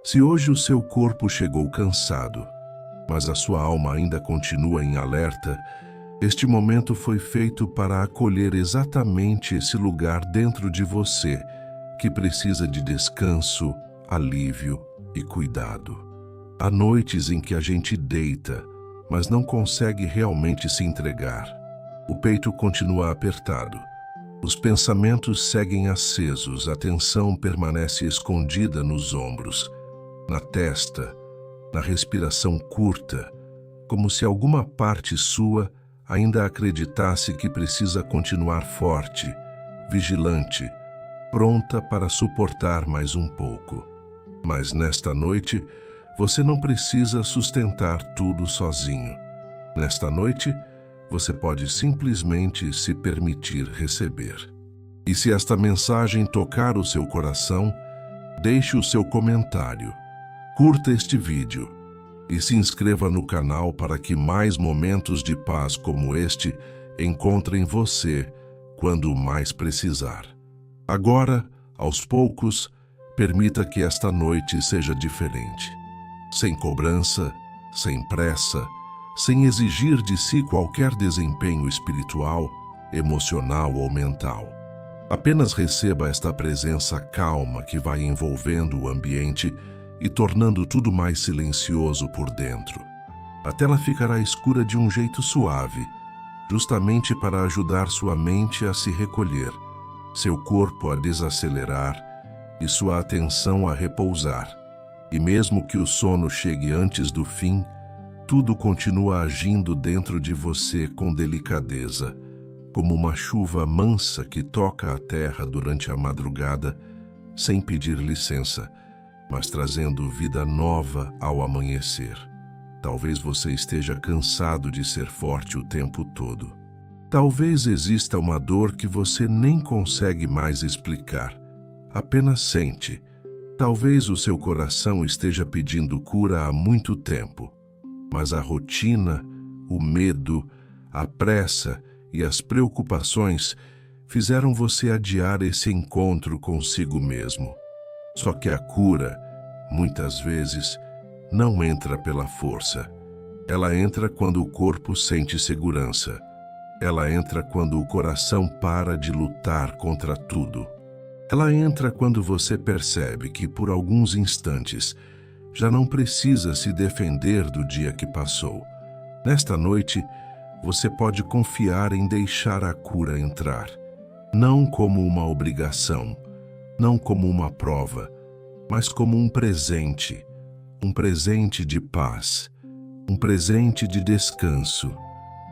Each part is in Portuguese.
Se hoje o seu corpo chegou cansado, mas a sua alma ainda continua em alerta, este momento foi feito para acolher exatamente esse lugar dentro de você que precisa de descanso, alívio e cuidado. Há noites em que a gente deita, mas não consegue realmente se entregar. O peito continua apertado. Os pensamentos seguem acesos, a tensão permanece escondida nos ombros, na testa, na respiração curta, como se alguma parte sua ainda acreditasse que precisa continuar forte, vigilante, pronta para suportar mais um pouco. Mas nesta noite, você não precisa sustentar tudo sozinho. Nesta noite, você pode simplesmente se permitir receber. E se esta mensagem tocar o seu coração, deixe o seu comentário, curta este vídeo e se inscreva no canal para que mais momentos de paz como este encontrem você quando mais precisar. Agora, aos poucos, permita que esta noite seja diferente. Sem cobrança, sem pressa, sem exigir de si qualquer desempenho espiritual, emocional ou mental. Apenas receba esta presença calma que vai envolvendo o ambiente e tornando tudo mais silencioso por dentro. A tela ficará escura de um jeito suave, justamente para ajudar sua mente a se recolher, seu corpo a desacelerar e sua atenção a repousar. E mesmo que o sono chegue antes do fim, tudo continua agindo dentro de você com delicadeza, como uma chuva mansa que toca a terra durante a madrugada, sem pedir licença, mas trazendo vida nova ao amanhecer. Talvez você esteja cansado de ser forte o tempo todo. Talvez exista uma dor que você nem consegue mais explicar, apenas sente. Talvez o seu coração esteja pedindo cura há muito tempo, mas a rotina, o medo, a pressa e as preocupações fizeram você adiar esse encontro consigo mesmo. Só que a cura, muitas vezes, não entra pela força. Ela entra quando o corpo sente segurança. Ela entra quando o coração para de lutar contra tudo. Ela entra quando você percebe que, por alguns instantes, já não precisa se defender do dia que passou. Nesta noite, você pode confiar em deixar a cura entrar, não como uma obrigação, não como uma prova, mas como um presente de paz, um presente de descanso,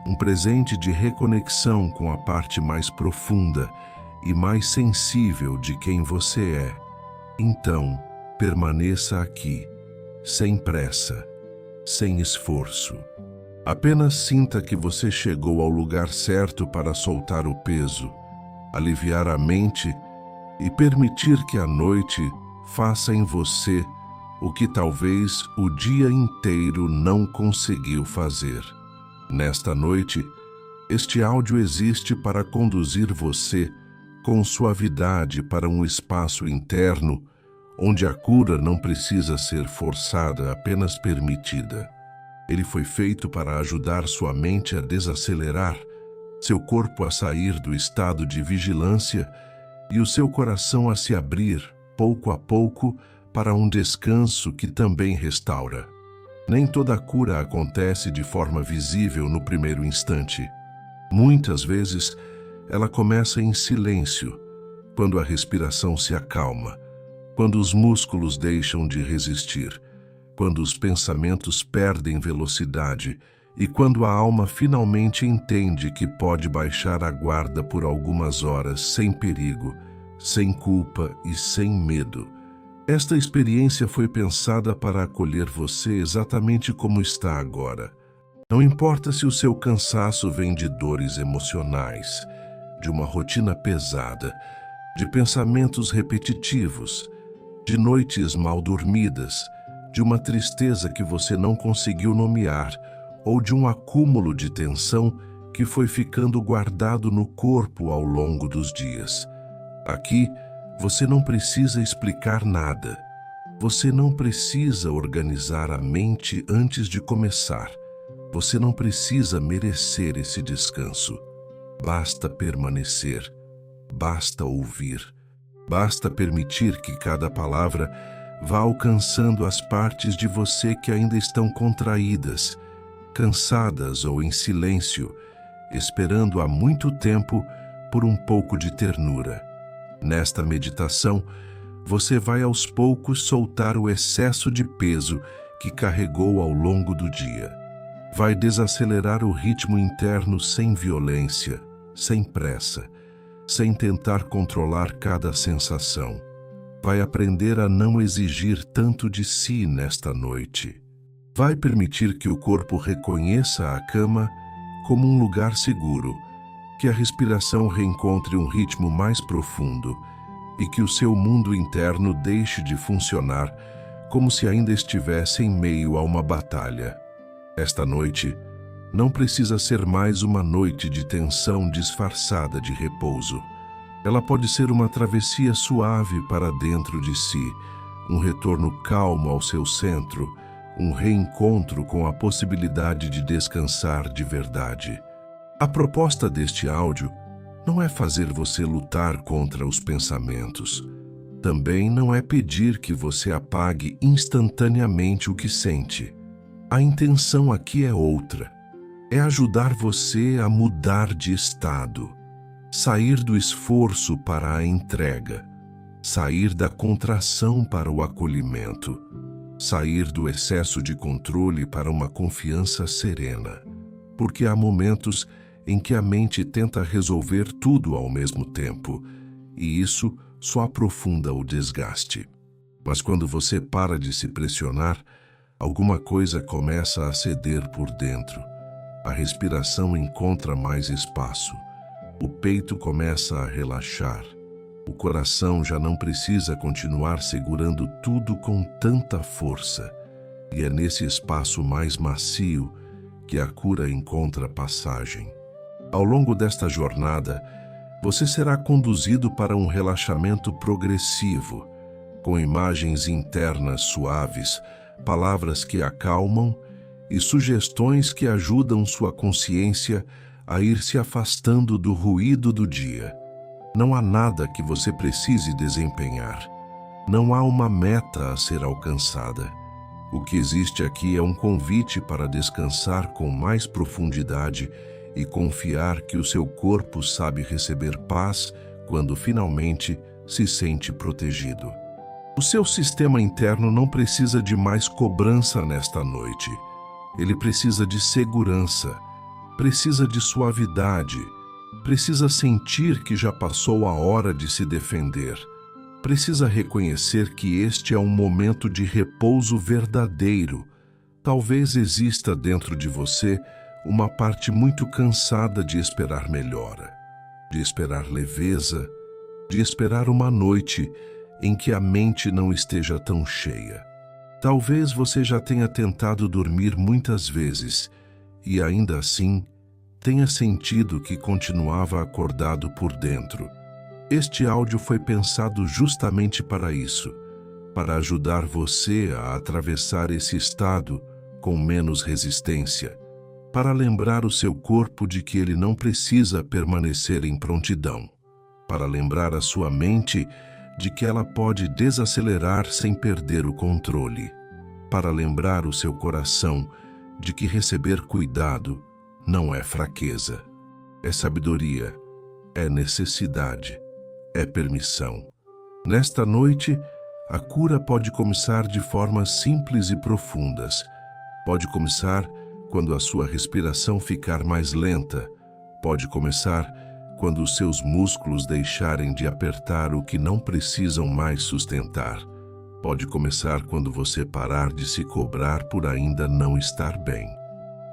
um presente de reconexão com a parte mais profunda e mais sensível de quem você é. Então, permaneça aqui, sem pressa, sem esforço. Apenas sinta que você chegou ao lugar certo para soltar o peso, aliviar a mente e permitir que a noite faça em você o que talvez o dia inteiro não conseguiu fazer. Nesta noite, este áudio existe para conduzir você com suavidade para um espaço interno onde a cura não precisa ser forçada, apenas permitida. Ele foi feito para ajudar sua mente a desacelerar, seu corpo a sair do estado de vigilância e o seu coração a se abrir, pouco a pouco, para um descanso que também restaura. Nem toda cura acontece de forma visível no primeiro instante. Muitas vezes, ela começa em silêncio, quando a respiração se acalma, quando os músculos deixam de resistir, quando os pensamentos perdem velocidade e quando a alma finalmente entende que pode baixar a guarda por algumas horas sem perigo, sem culpa e sem medo. Esta experiência foi pensada para acolher você exatamente como está agora. Não importa se o seu cansaço vem de dores emocionais, de uma rotina pesada, de pensamentos repetitivos, de noites mal dormidas, de uma tristeza que você não conseguiu nomear ou de um acúmulo de tensão que foi ficando guardado no corpo ao longo dos dias. Aqui, você não precisa explicar nada. Você não precisa organizar a mente antes de começar. Você não precisa merecer esse descanso. Basta permanecer. Basta ouvir. Basta permitir que cada palavra vá alcançando as partes de você que ainda estão contraídas, cansadas ou em silêncio, esperando há muito tempo por um pouco de ternura. Nesta meditação, você vai aos poucos soltar o excesso de peso que carregou ao longo do dia. Vai desacelerar o ritmo interno sem violência, sem pressa, sem tentar controlar cada sensação. Vai aprender a não exigir tanto de si nesta noite. Vai permitir que o corpo reconheça a cama como um lugar seguro, que a respiração reencontre um ritmo mais profundo e que o seu mundo interno deixe de funcionar como se ainda estivesse em meio a uma batalha. Esta noite não precisa ser mais uma noite de tensão disfarçada de repouso. Ela pode ser uma travessia suave para dentro de si, um retorno calmo ao seu centro, um reencontro com a possibilidade de descansar de verdade. A proposta deste áudio não é fazer você lutar contra os pensamentos. Também não é pedir que você apague instantaneamente o que sente. A intenção aqui é outra. É ajudar você a mudar de estado. Sair do esforço para a entrega, sair da contração para o acolhimento, sair do excesso de controle para uma confiança serena, porque há momentos em que a mente tenta resolver tudo ao mesmo tempo, e isso só aprofunda o desgaste. Mas quando você para de se pressionar, alguma coisa começa a ceder por dentro. A respiração encontra mais espaço. O peito começa a relaxar. O coração já não precisa continuar segurando tudo com tanta força. E é nesse espaço mais macio que a cura encontra passagem. Ao longo desta jornada, você será conduzido para um relaxamento progressivo, com imagens internas suaves, palavras que acalmam e sugestões que ajudam sua consciência a ir se afastando do ruído do dia. Não há nada que você precise desempenhar. Não há uma meta a ser alcançada. O que existe aqui é um convite para descansar com mais profundidade e confiar que o seu corpo sabe receber paz quando finalmente se sente protegido. O seu sistema interno não precisa de mais cobrança nesta noite. Ele precisa de segurança. Precisa de suavidade, precisa sentir que já passou a hora de se defender, precisa reconhecer que este é um momento de repouso verdadeiro. Talvez exista dentro de você uma parte muito cansada de esperar melhora, de esperar leveza, de esperar uma noite em que a mente não esteja tão cheia. Talvez você já tenha tentado dormir muitas vezes e ainda assim tenha sentido que continuava acordado por dentro. Este áudio foi pensado justamente para isso, para ajudar você a atravessar esse estado com menos resistência, para lembrar o seu corpo de que ele não precisa permanecer em prontidão, para lembrar a sua mente de que ela pode desacelerar sem perder o controle, para lembrar o seu coração de que receber cuidado não é fraqueza, é sabedoria, é necessidade, é permissão. Nesta noite, a cura pode começar de formas simples e profundas. Pode começar quando a sua respiração ficar mais lenta. Pode começar quando os seus músculos deixarem de apertar o que não precisam mais sustentar. Pode começar quando você parar de se cobrar por ainda não estar bem.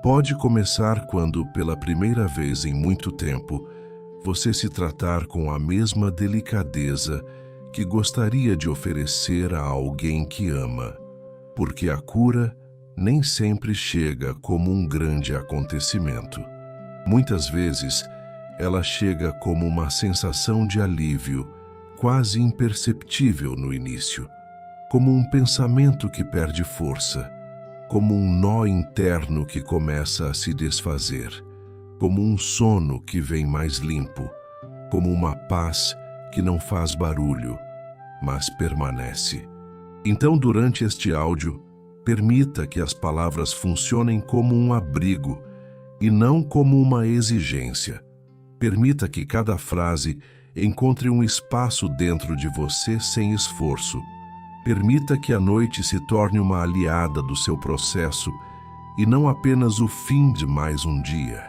Pode começar quando, pela primeira vez em muito tempo, você se tratar com a mesma delicadeza que gostaria de oferecer a alguém que ama, porque a cura nem sempre chega como um grande acontecimento. Muitas vezes, ela chega como uma sensação de alívio, quase imperceptível no início. como um pensamento que perde força, como um nó interno que começa a se desfazer, como um sono que vem mais limpo, como uma paz que não faz barulho, mas permanece. Então, durante este áudio, permita que as palavras funcionem como um abrigo e não como uma exigência. Permita que cada frase encontre um espaço dentro de você sem esforço. Permita que a noite se torne uma aliada do seu processo e não apenas o fim de mais um dia.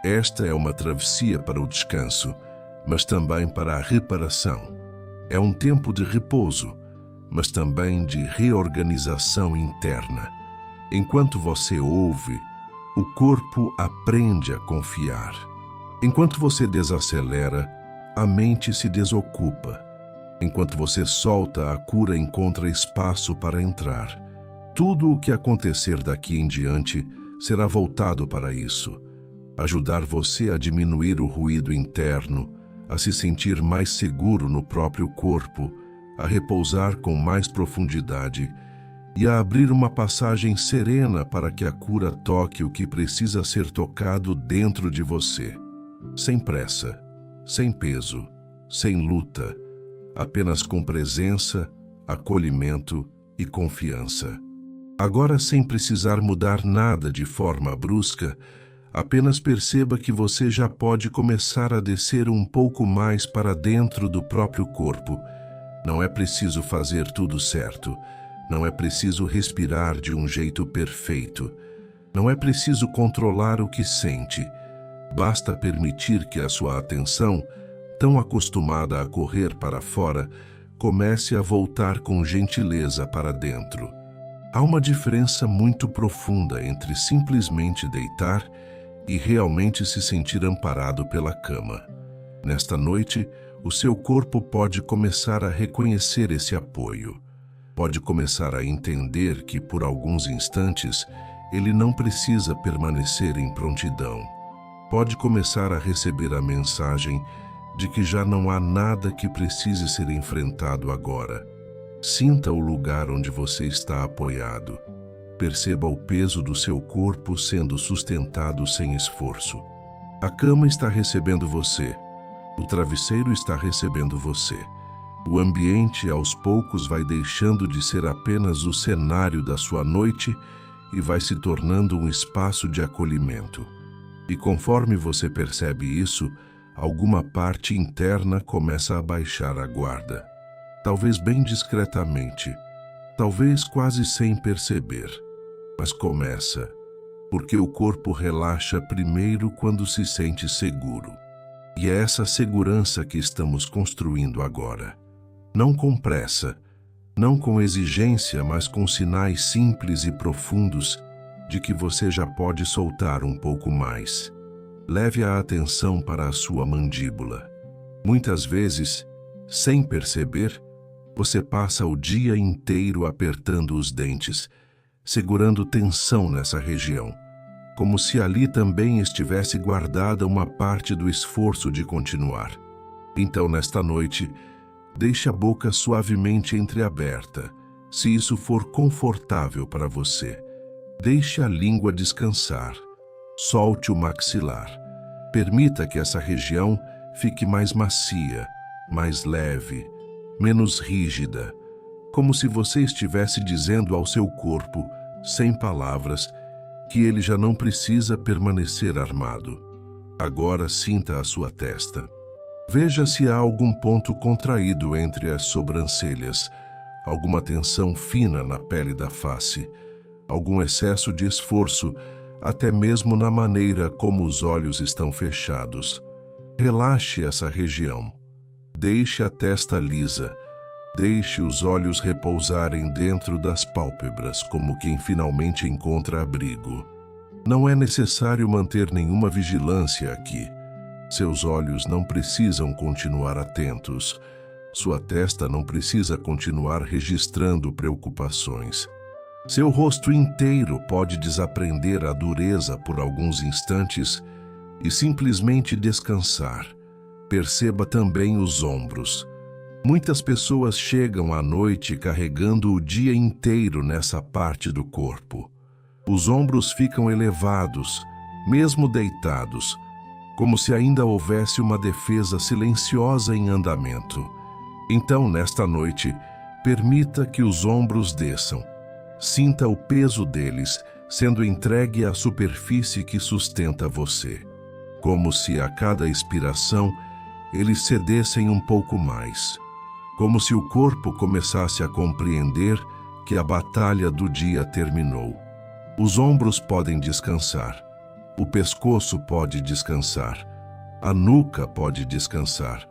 Esta é uma travessia para o descanso, mas também para a reparação. É um tempo de repouso, mas também de reorganização interna. Enquanto você ouve, o corpo aprende a confiar. Enquanto você desacelera, a mente se desocupa. Enquanto você solta, a cura encontra espaço para entrar. Tudo o que acontecer daqui em diante será voltado para isso. Ajudar você a diminuir o ruído interno, a se sentir mais seguro no próprio corpo, a repousar com mais profundidade e a abrir uma passagem serena para que a cura toque o que precisa ser tocado dentro de você. Sem pressa, sem peso, sem luta, apenas com presença, acolhimento e confiança. Agora, sem precisar mudar nada de forma brusca, apenas perceba que você já pode começar a descer um pouco mais para dentro do próprio corpo. Não é preciso fazer tudo certo. Não é preciso respirar de um jeito perfeito. Não é preciso controlar o que sente. Basta permitir que a sua atenção, tão acostumada a correr para fora, comece a voltar com gentileza para dentro. Há uma diferença muito profunda entre simplesmente deitar e realmente se sentir amparado pela cama. Nesta noite, o seu corpo pode começar a reconhecer esse apoio. Pode começar a entender que, por alguns instantes, ele não precisa permanecer em prontidão. Pode começar a receber a mensagem de que já não há nada que precise ser enfrentado agora. Sinta o lugar onde você está apoiado. Perceba o peso do seu corpo sendo sustentado sem esforço. A cama está recebendo você. O travesseiro está recebendo você. O ambiente, aos poucos, vai deixando de ser apenas o cenário da sua noite e vai se tornando um espaço de acolhimento. E conforme você percebe isso, alguma parte interna começa a baixar a guarda. Talvez bem discretamente, talvez quase sem perceber, mas começa, porque o corpo relaxa primeiro quando se sente seguro. E é essa segurança que estamos construindo agora. Não com pressa, não com exigência, mas com sinais simples e profundos de que você já pode soltar um pouco mais. Leve a atenção para a sua mandíbula. Muitas vezes, sem perceber, você passa o dia inteiro apertando os dentes, segurando tensão nessa região, como se ali também estivesse guardada uma parte do esforço de continuar. Então, nesta noite, deixe a boca suavemente entreaberta, se isso for confortável para você. Deixe a língua descansar. Solte o maxilar. Permita que essa região fique mais macia, mais leve, menos rígida, como se você estivesse dizendo ao seu corpo, sem palavras, que ele já não precisa permanecer armado. Agora sinta a sua testa. Veja se há algum ponto contraído entre as sobrancelhas, alguma tensão fina na pele da face, algum excesso de esforço, até mesmo na maneira como os olhos estão fechados. Relaxe essa região. Deixe a testa lisa. Deixe os olhos repousarem dentro das pálpebras, como quem finalmente encontra abrigo. Não é necessário manter nenhuma vigilância aqui. Seus olhos não precisam continuar atentos. Sua testa não precisa continuar registrando preocupações. Seu rosto inteiro pode desaprender a dureza por alguns instantes e simplesmente descansar. Perceba também os ombros. Muitas pessoas chegam à noite carregando o dia inteiro nessa parte do corpo. Os ombros ficam elevados, mesmo deitados, como se ainda houvesse uma defesa silenciosa em andamento. Então, nesta noite, permita que os ombros desçam. Sinta o peso deles sendo entregue à superfície que sustenta você. Como se a cada expiração eles cedessem um pouco mais. Como se o corpo começasse a compreender que a batalha do dia terminou. Os ombros podem descansar. O pescoço pode descansar. A nuca pode descansar.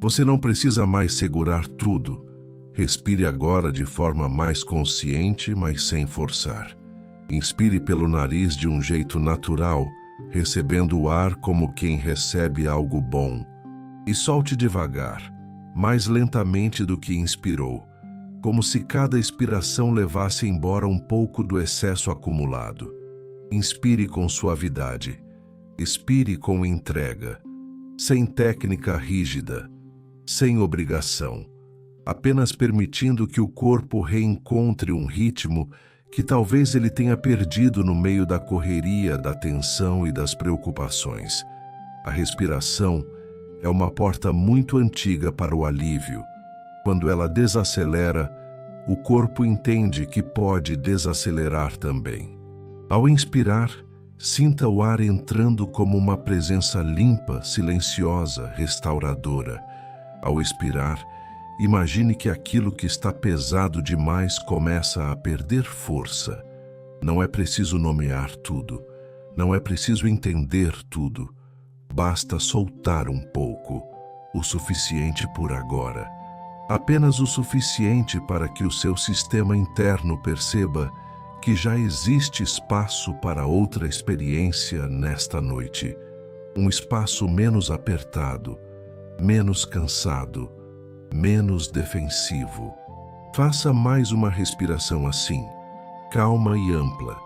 Você não precisa mais segurar tudo. Respire agora de forma mais consciente, mas sem forçar. Inspire pelo nariz de um jeito natural, recebendo o ar como quem recebe algo bom. E solte devagar, mais lentamente do que inspirou, como se cada expiração levasse embora um pouco do excesso acumulado. Inspire com suavidade. Expire com entrega, sem técnica rígida, sem obrigação, apenas permitindo que o corpo reencontre um ritmo que talvez ele tenha perdido no meio da correria, da tensão e das preocupações. A respiração é uma porta muito antiga para o alívio. Quando ela desacelera, o corpo entende que pode desacelerar também. Ao inspirar, sinta o ar entrando como uma presença limpa, silenciosa, restauradora. Ao expirar, imagine que aquilo que está pesado demais começa a perder força. Não é preciso nomear tudo. Não é preciso entender tudo. Basta soltar um pouco, o suficiente por agora. Apenas o suficiente para que o seu sistema interno perceba que já existe espaço para outra experiência nesta noite. Um espaço menos apertado, menos cansado, menos defensivo. Faça mais uma respiração assim, calma e ampla,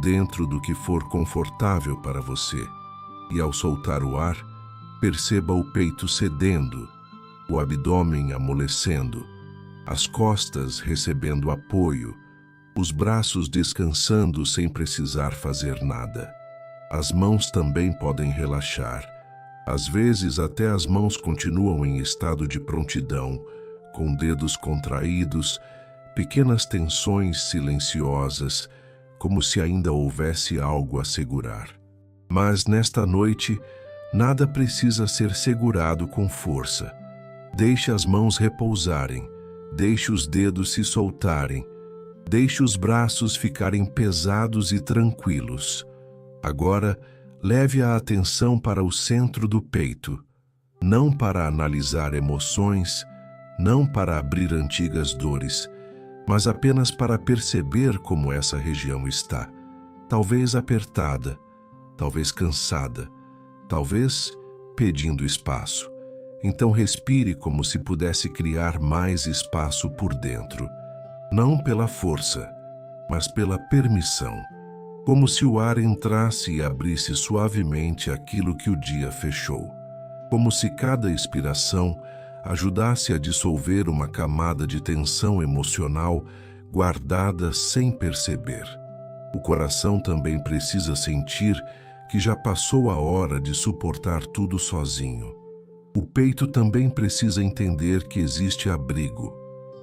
dentro do que for confortável para você. E ao soltar o ar, perceba o peito cedendo, o abdômen amolecendo, as costas recebendo apoio, os braços descansando sem precisar fazer nada. As mãos também podem relaxar. Às vezes até as mãos continuam em estado de prontidão, com dedos contraídos, pequenas tensões silenciosas, como se ainda houvesse algo a segurar. Mas nesta noite, nada precisa ser segurado com força. Deixe as mãos repousarem, deixe os dedos se soltarem, deixe os braços ficarem pesados e tranquilos. Agora, leve a atenção para o centro do peito, não para analisar emoções, não para abrir antigas dores, mas apenas para perceber como essa região está, talvez apertada, talvez cansada, talvez pedindo espaço. Então respire como se pudesse criar mais espaço por dentro, não pela força, mas pela permissão, como se o ar entrasse e abrisse suavemente aquilo que o dia fechou, como se cada expiração ajudasse a dissolver uma camada de tensão emocional guardada sem perceber. O coração também precisa sentir que já passou a hora de suportar tudo sozinho. O peito também precisa entender que existe abrigo.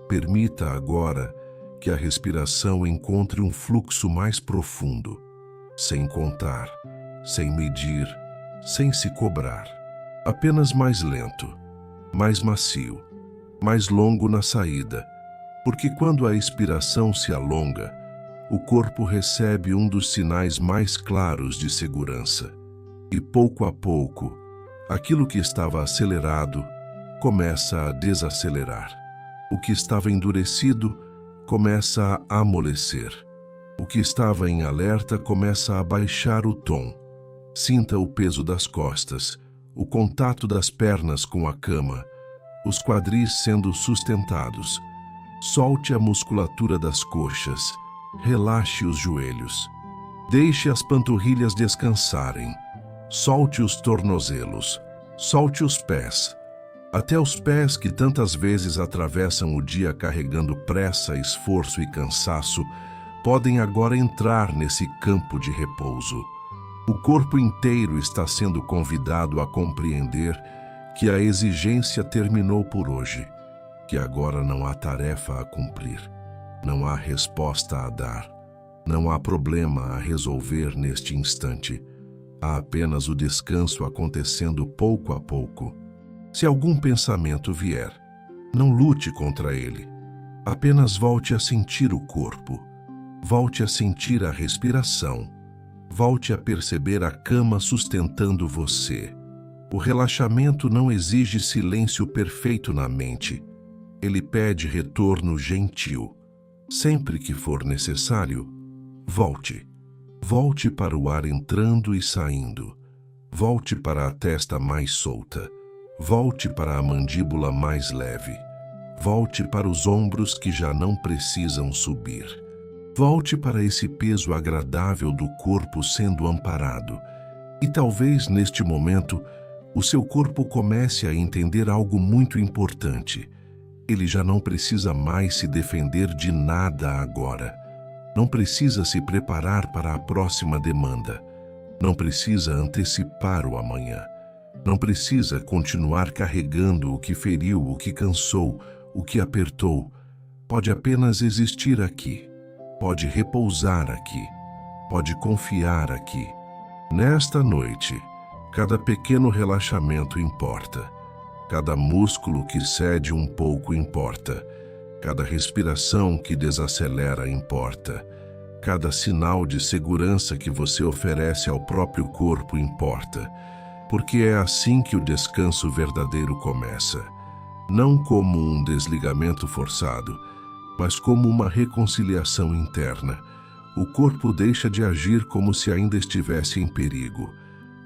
Permita agora que a respiração encontre um fluxo mais profundo, sem contar, sem medir, sem se cobrar. Apenas mais lento, mais macio, mais longo na saída, porque quando a expiração se alonga, o corpo recebe um dos sinais mais claros de segurança. E pouco a pouco, aquilo que estava acelerado começa a desacelerar. O que estava endurecido começa a amolecer. O que estava em alerta começa a baixar o tom. Sinta o peso das costas, o contato das pernas com a cama, os quadris sendo sustentados. Solte a musculatura das coxas. Relaxe os joelhos. Deixe as panturrilhas descansarem. Solte os tornozelos. Solte os pés. Até os pés que tantas vezes atravessam o dia carregando pressa, esforço e cansaço, podem agora entrar nesse campo de repouso. O corpo inteiro está sendo convidado a compreender que a exigência terminou por hoje, que agora não há tarefa a cumprir, não há resposta a dar, não há problema a resolver neste instante. Há apenas o descanso acontecendo pouco a pouco. Se algum pensamento vier, não lute contra ele. Apenas volte a sentir o corpo, volte a sentir a respiração, volte a perceber a cama sustentando você. O relaxamento não exige silêncio perfeito na mente. Ele pede retorno gentil. Sempre que for necessário, volte. Volte para o ar entrando e saindo. Volte para a testa mais solta. Volte para a mandíbula mais leve. Volte para os ombros que já não precisam subir. Volte para esse peso agradável do corpo sendo amparado. E talvez neste momento, o seu corpo comece a entender algo muito importante. Ele já não precisa mais se defender de nada agora. Não precisa se preparar para a próxima demanda. Não precisa antecipar o amanhã. Não precisa continuar carregando o que feriu, o que cansou, o que apertou. Pode apenas existir aqui. Pode repousar aqui. Pode confiar aqui. Nesta noite, cada pequeno relaxamento importa. Cada músculo que cede um pouco importa. Cada respiração que desacelera importa. Cada sinal de segurança que você oferece ao próprio corpo importa. Porque é assim que o descanso verdadeiro começa. Não como um desligamento forçado, mas como uma reconciliação interna. O corpo deixa de agir como se ainda estivesse em perigo.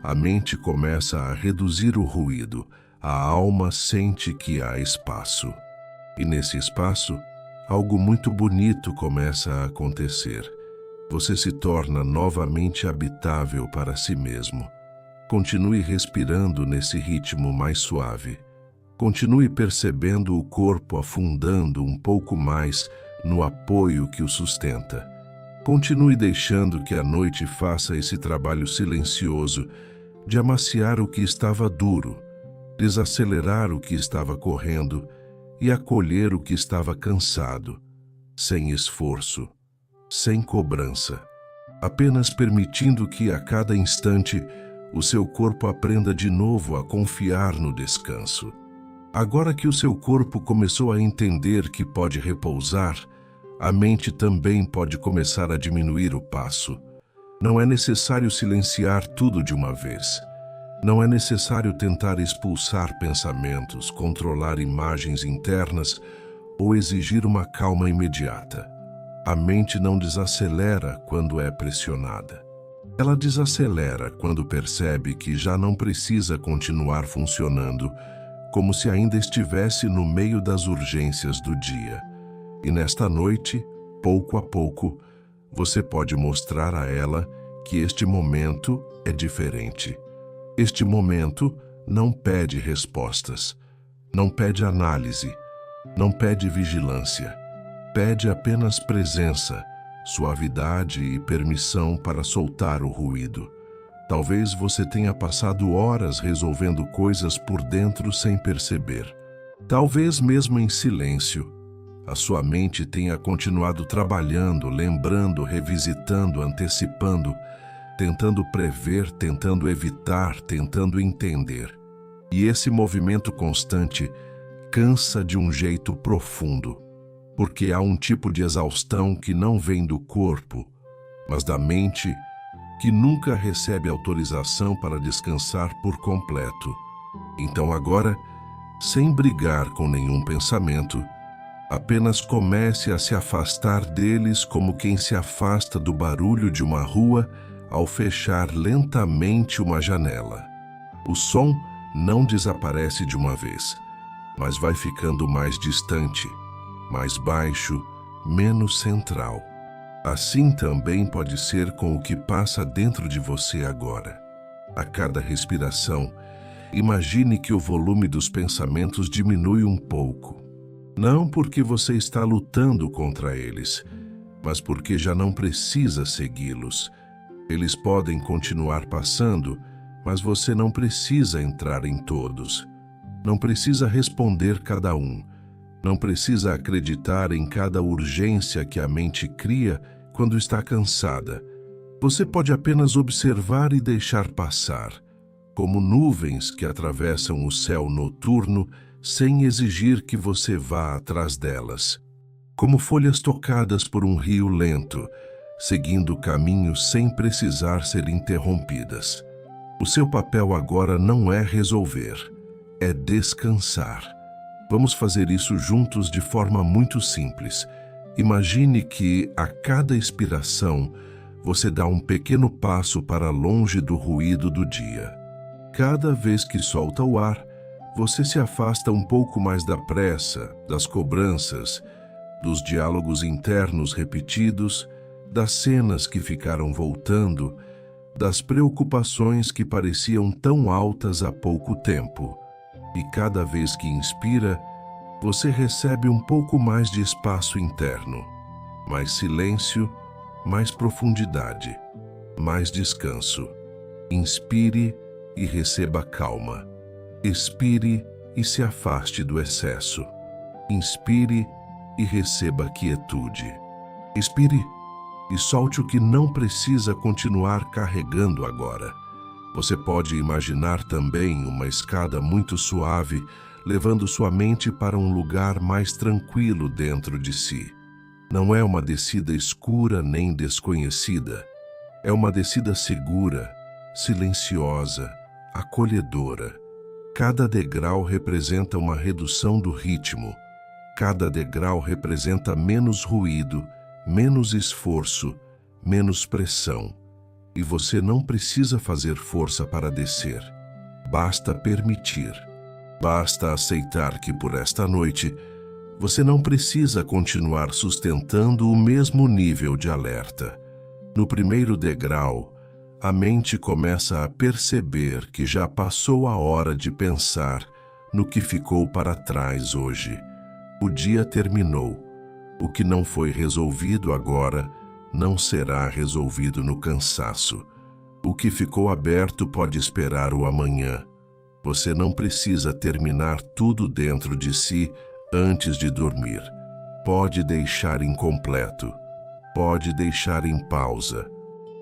A mente começa a reduzir o ruído. A alma sente que há espaço. E nesse espaço, algo muito bonito começa a acontecer. Você se torna novamente habitável para si mesmo. Continue respirando nesse ritmo mais suave. Continue percebendo o corpo afundando um pouco mais no apoio que o sustenta. Continue deixando que a noite faça esse trabalho silencioso de amaciar o que estava duro, desacelerar o que estava correndo e acolher o que estava cansado, sem esforço, sem cobrança, apenas permitindo que a cada instante o seu corpo aprenda de novo a confiar no descanso. Agora que o seu corpo começou a entender que pode repousar, a mente também pode começar a diminuir o passo. Não é necessário silenciar tudo de uma vez. Não é necessário tentar expulsar pensamentos, controlar imagens internas ou exigir uma calma imediata. A mente não desacelera quando é pressionada. Ela desacelera quando percebe que já não precisa continuar funcionando como se ainda estivesse no meio das urgências do dia. E nesta noite, pouco a pouco, você pode mostrar a ela que este momento é diferente. Este momento não pede respostas, não pede análise, não pede vigilância. Pede apenas presença, suavidade e permissão para soltar o ruído. Talvez você tenha passado horas resolvendo coisas por dentro sem perceber. Talvez mesmo em silêncio. A sua mente tenha continuado trabalhando, lembrando, revisitando, antecipando, tentando prever, tentando evitar, tentando entender. E esse movimento constante cansa de um jeito profundo, porque há um tipo de exaustão que não vem do corpo, mas da mente, que nunca recebe autorização para descansar por completo. Então agora, sem brigar com nenhum pensamento, apenas comece a se afastar deles como quem se afasta do barulho de uma rua ao fechar lentamente uma janela. O som não desaparece de uma vez, mas vai ficando mais distante, mais baixo, menos central. Assim também pode ser com o que passa dentro de você agora. A cada respiração, Imagine que o volume dos pensamentos diminui um pouco. Não porque você está lutando contra eles, mas porque já não precisa segui-los. Eles podem continuar passando, mas você não precisa entrar em todos. Não precisa responder cada um. Não precisa acreditar em cada urgência que a mente cria quando está cansada. Você pode apenas observar e deixar passar, como nuvens que atravessam o céu noturno sem exigir que você vá atrás delas. Como folhas tocadas por um rio lento, seguindo o caminho sem precisar ser interrompidas. O seu papel agora não é resolver, é descansar. Vamos fazer isso juntos de forma muito simples. Imagine que, a cada expiração, você dá um pequeno passo para longe do ruído do dia. Cada vez que solta o ar, você se afasta um pouco mais da pressa, das cobranças, dos diálogos internos repetidos, das cenas que ficaram voltando, das preocupações que pareciam tão altas há pouco tempo. E cada vez que inspira, você recebe um pouco mais de espaço interno, mais silêncio, mais profundidade, mais descanso. Inspire e receba calma. Expire e se afaste do excesso. Inspire e receba quietude. Expire e solte o que não precisa continuar carregando agora. Você pode imaginar também uma escada muito suave, levando sua mente para um lugar mais tranquilo dentro de si. Não é uma descida escura nem desconhecida. É uma descida segura, silenciosa, acolhedora. Cada degrau representa uma redução do ritmo. Cada degrau representa menos ruído, menos esforço, menos pressão. E você não precisa fazer força para descer. Basta permitir. Basta aceitar que por esta noite você não precisa continuar sustentando o mesmo nível de alerta. No primeiro degrau, a mente começa a perceber que já passou a hora de pensar no que ficou para trás hoje. O dia terminou. O que não foi resolvido agora não será resolvido no cansaço. O que ficou aberto pode esperar o amanhã. Você não precisa terminar tudo dentro de si antes de dormir. Pode deixar incompleto. Pode deixar em pausa.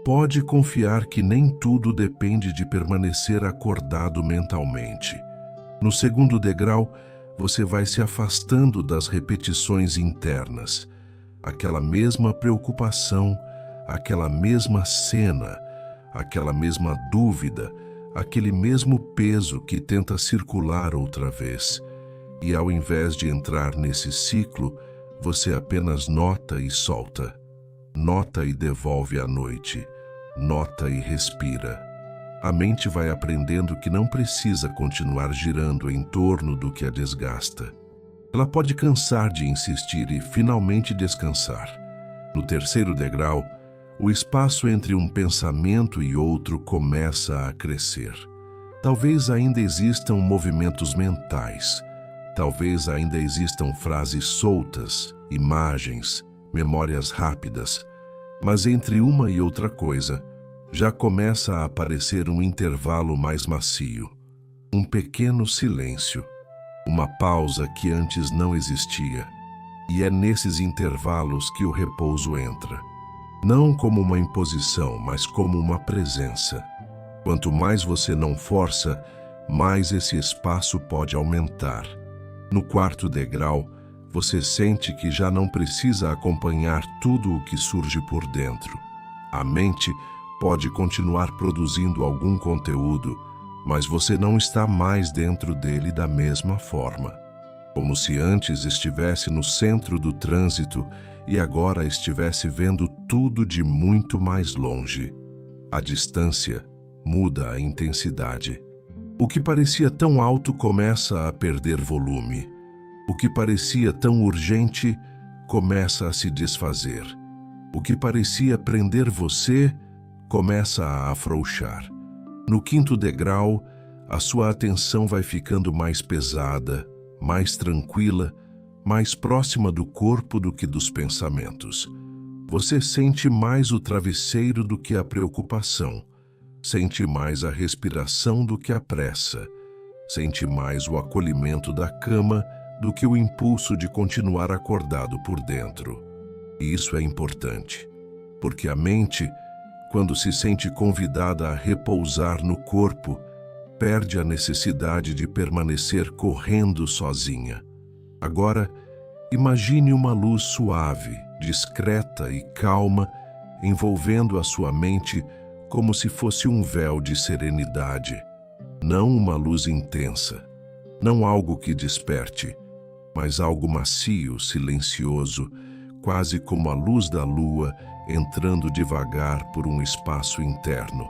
Pode confiar que nem tudo depende de permanecer acordado mentalmente. No segundo degrau, você vai se afastando das repetições internas. Aquela mesma preocupação, aquela mesma cena, aquela mesma dúvida, aquele mesmo peso que tenta circular outra vez. E ao invés de entrar nesse ciclo, você apenas nota e solta. Nota e devolve à noite. Nota e respira. A mente vai aprendendo que não precisa continuar girando em torno do que a desgasta. Ela pode cansar de insistir e finalmente descansar. No terceiro degrau, o espaço entre um pensamento e outro começa a crescer. Talvez ainda existam movimentos mentais. Talvez ainda existam frases soltas, imagens, memórias rápidas. Mas entre uma e outra coisa, já começa a aparecer um intervalo mais macio. Um pequeno silêncio. Uma pausa que antes não existia. E é nesses intervalos que o repouso entra. Não como uma imposição, mas como uma presença. Quanto mais você não força, mais esse espaço pode aumentar. No quarto degrau, você sente que já não precisa acompanhar tudo o que surge por dentro. A mente pode continuar produzindo algum conteúdo, mas você não está mais dentro dele da mesma forma. Como se antes estivesse no centro do trânsito e agora estivesse vendo tudo de muito mais longe. A distância muda a intensidade. O que parecia tão alto começa a perder volume. O que parecia tão urgente começa a se desfazer. O que parecia prender você começa a afrouxar. No quinto degrau, a sua atenção vai ficando mais pesada, mais tranquila, mais próxima do corpo do que dos pensamentos. Você sente mais o travesseiro do que a preocupação, sente mais a respiração do que a pressa, sente mais o acolhimento da cama do que o impulso de continuar acordado por dentro. E isso é importante, porque a mente, quando se sente convidada a repousar no corpo, perde a necessidade de permanecer correndo sozinha. Agora, imagine uma luz suave, discreta e calma, envolvendo a sua mente como se fosse um véu de serenidade. Não uma luz intensa, não algo que desperte, mas algo macio, silencioso, quase como a luz da lua entrando devagar por um espaço interno.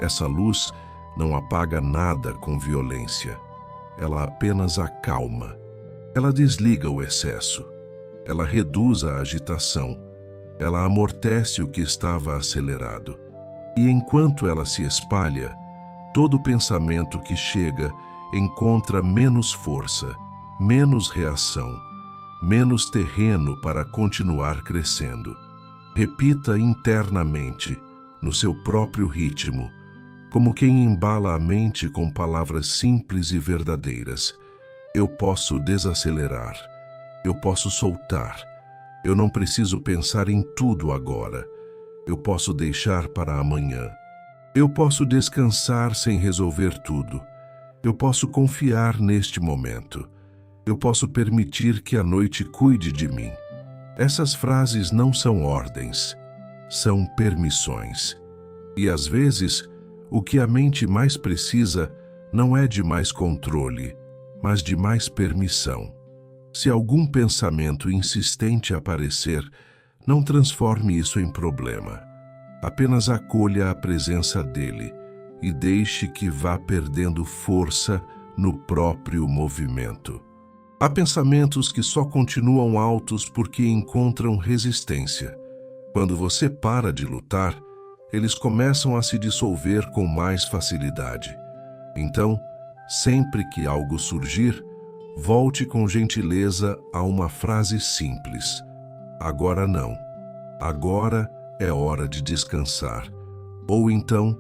Essa luz não apaga nada com violência. Ela apenas acalma. Ela desliga o excesso. Ela reduz a agitação. Ela amortece o que estava acelerado. E enquanto ela se espalha, todo pensamento que chega encontra menos força, menos reação, menos terreno para continuar crescendo. Repita internamente, no seu próprio ritmo, como quem embala a mente com palavras simples e verdadeiras. Eu posso desacelerar, eu posso soltar, eu não preciso pensar em tudo agora, eu posso deixar para amanhã. Eu posso descansar sem resolver tudo, eu posso confiar neste momento, eu posso permitir que a noite cuide de mim. Essas frases não são ordens, são permissões. E às vezes, o que a mente mais precisa não é de mais controle, mas de mais permissão. Se algum pensamento insistente aparecer, não transforme isso em problema. Apenas acolha a presença dele e deixe que vá perdendo força no próprio movimento. Há pensamentos que só continuam altos porque encontram resistência. Quando você para de lutar, eles começam a se dissolver com mais facilidade. Então, sempre que algo surgir, volte com gentileza a uma frase simples. Agora não. Agora é hora de descansar. Ou então,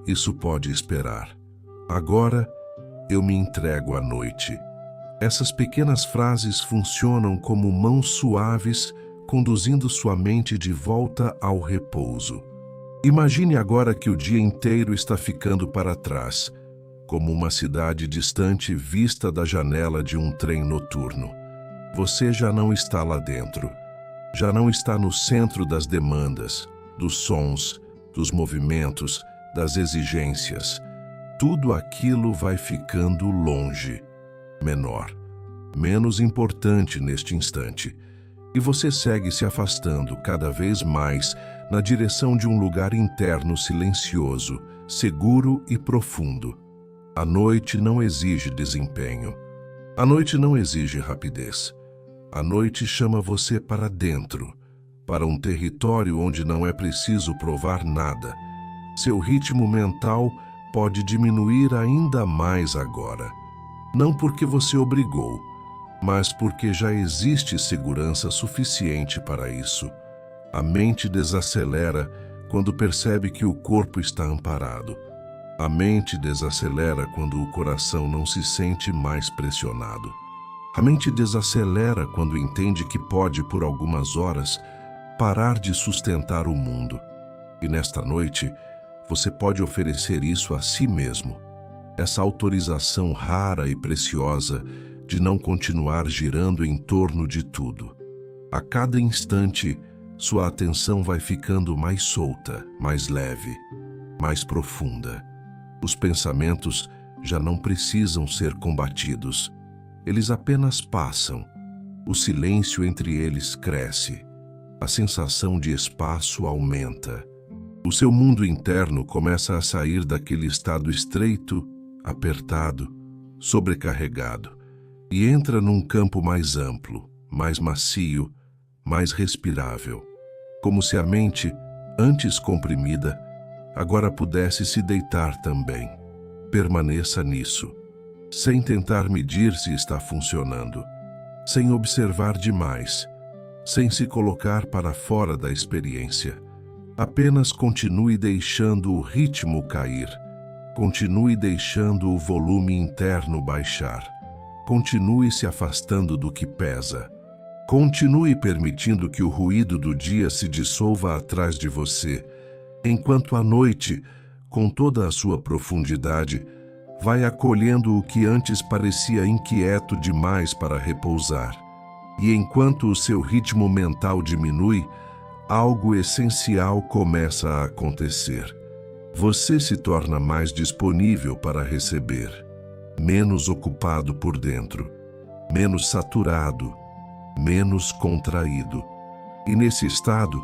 isso pode esperar. Agora eu me entrego à noite. Essas pequenas frases funcionam como mãos suaves, conduzindo sua mente de volta ao repouso. Imagine agora que o dia inteiro está ficando para trás, como uma cidade distante vista da janela de um trem noturno. Você já não está lá dentro. Já não está no centro das demandas, dos sons, dos movimentos, das exigências. Tudo aquilo vai ficando longe, menor, menos importante neste instante. E você segue se afastando cada vez mais na direção de um lugar interno silencioso, seguro e profundo. A noite não exige desempenho. A noite não exige rapidez. A noite chama você para dentro, para um território onde não é preciso provar nada. Seu ritmo mental pode diminuir ainda mais agora. Não porque você obrigou, mas porque já existe segurança suficiente para isso. A mente desacelera quando percebe que o corpo está amparado. A mente desacelera quando o coração não se sente mais pressionado. A mente desacelera quando entende que pode, por algumas horas, parar de sustentar o mundo. E nesta noite, você pode oferecer isso a si mesmo. Essa autorização rara e preciosa de não continuar girando em torno de tudo. A cada instante, sua atenção vai ficando mais solta, mais leve, mais profunda. Os pensamentos já não precisam ser combatidos. Eles apenas passam. O silêncio entre eles cresce. A sensação de espaço aumenta. O seu mundo interno começa a sair daquele estado estreito, apertado, sobrecarregado, e entra num campo mais amplo, mais macio, mais respirável, como se a mente, antes comprimida, agora pudesse se deitar também. Permaneça nisso, sem tentar medir se está funcionando, sem observar demais, sem se colocar para fora da experiência. Apenas continue deixando o ritmo cair, continue deixando o volume interno baixar, continue se afastando do que pesa, continue permitindo que o ruído do dia se dissolva atrás de você, enquanto a noite, com toda a sua profundidade, vai acolhendo o que antes parecia inquieto demais para repousar. E enquanto o seu ritmo mental diminui, algo essencial começa a acontecer. Você se torna mais disponível para receber, menos ocupado por dentro, menos saturado, menos contraído. E nesse estado,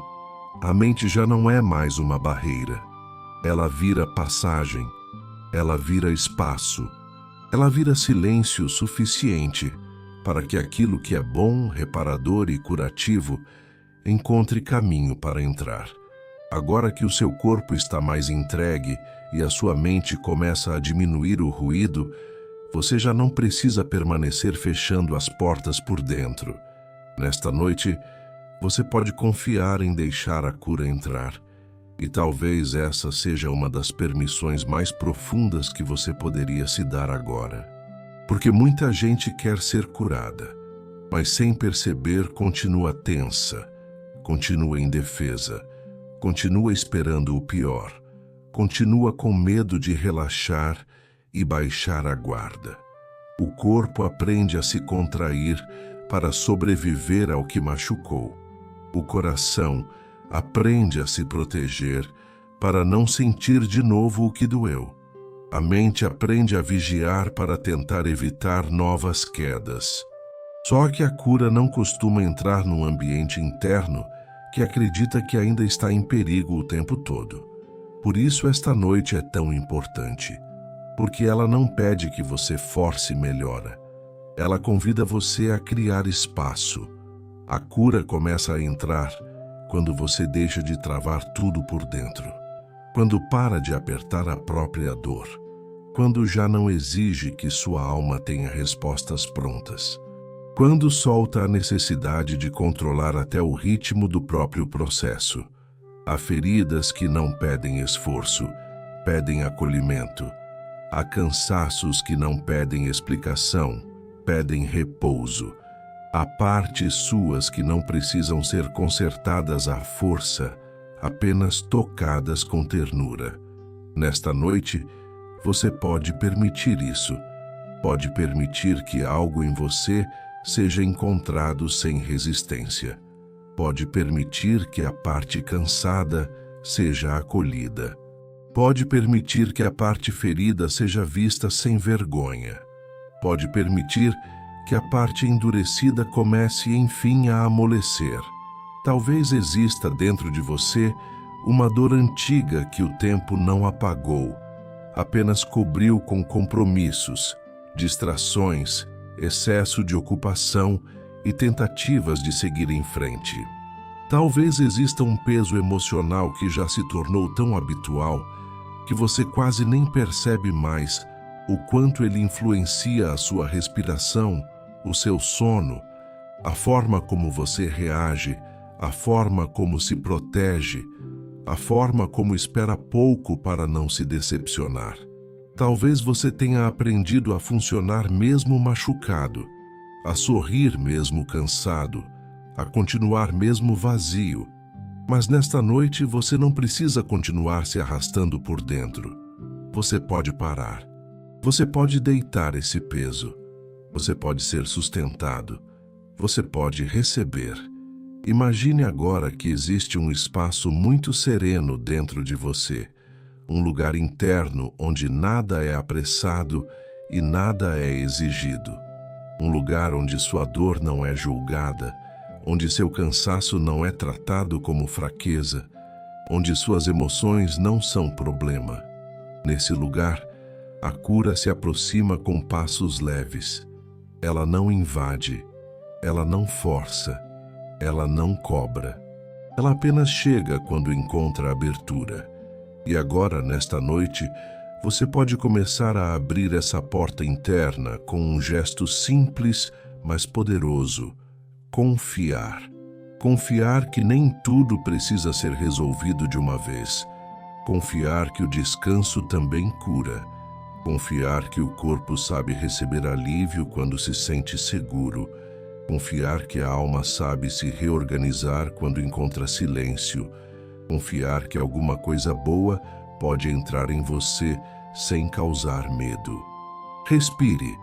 a mente já não é mais uma barreira. Ela vira passagem, ela vira espaço, ela vira silêncio suficiente para que aquilo que é bom, reparador e curativo encontre caminho para entrar. Agora que o seu corpo está mais entregue e a sua mente começa a diminuir o ruído, você já não precisa permanecer fechando as portas por dentro. Nesta noite, você pode confiar em deixar a cura entrar. E talvez essa seja uma das permissões mais profundas que você poderia se dar agora. Porque muita gente quer ser curada, mas sem perceber continua tensa, continua indefesa, continua esperando o pior, continua com medo de relaxar e baixar a guarda. O corpo aprende a se contrair para sobreviver ao que machucou. O coração aprende a se proteger para não sentir de novo o que doeu. A mente aprende a vigiar para tentar evitar novas quedas. Só que a cura não costuma entrar num ambiente interno que acredita que ainda está em perigo o tempo todo. Por isso esta noite é tão importante, porque ela não pede que você force melhora. Ela convida você a criar espaço. A cura começa a entrar quando você deixa de travar tudo por dentro, quando para de apertar a própria dor, quando já não exige que sua alma tenha respostas prontas, quando solta a necessidade de controlar até o ritmo do próprio processo. Há feridas que não pedem esforço, pedem acolhimento. Há cansaços que não pedem explicação, pedem repouso. Há partes suas que não precisam ser consertadas à força, apenas tocadas com ternura. Nesta noite, você pode permitir isso. Pode permitir que algo em você seja encontrado sem resistência. Pode permitir que a parte cansada seja acolhida. Pode permitir que a parte ferida seja vista sem vergonha. Pode permitir que a parte endurecida comece enfim a amolecer. Talvez exista dentro de você uma dor antiga que o tempo não apagou, apenas cobriu com compromissos, distrações, excesso de ocupação e tentativas de seguir em frente. Talvez exista um peso emocional que já se tornou tão habitual que você quase nem percebe mais o quanto ele influencia a sua respiração, o seu sono, a forma como você reage, a forma como se protege, a forma como espera pouco para não se decepcionar. Talvez você tenha aprendido a funcionar mesmo machucado, a sorrir mesmo cansado, a continuar mesmo vazio. Mas nesta noite você não precisa continuar se arrastando por dentro. Você pode parar. Você pode deitar esse peso. Você pode ser sustentado. Você pode receber. Imagine agora que existe um espaço muito sereno dentro de você. Um lugar interno onde nada é apressado e nada é exigido. Um lugar onde sua dor não é julgada, onde seu cansaço não é tratado como fraqueza, onde suas emoções não são problema. Nesse lugar, a cura se aproxima com passos leves. Ela não invade, ela não força, ela não cobra. Ela apenas chega quando encontra abertura. E agora, nesta noite, Você pode começar a abrir essa porta interna com um gesto simples, mas poderoso: confiar. Confiar que nem tudo precisa ser resolvido de uma vez. Confiar que o descanso também cura. Confiar que o corpo sabe receber alívio quando se sente seguro. Confiar que a alma sabe se reorganizar quando encontra silêncio. Confiar que alguma coisa boa pode entrar em você sem causar medo. Respire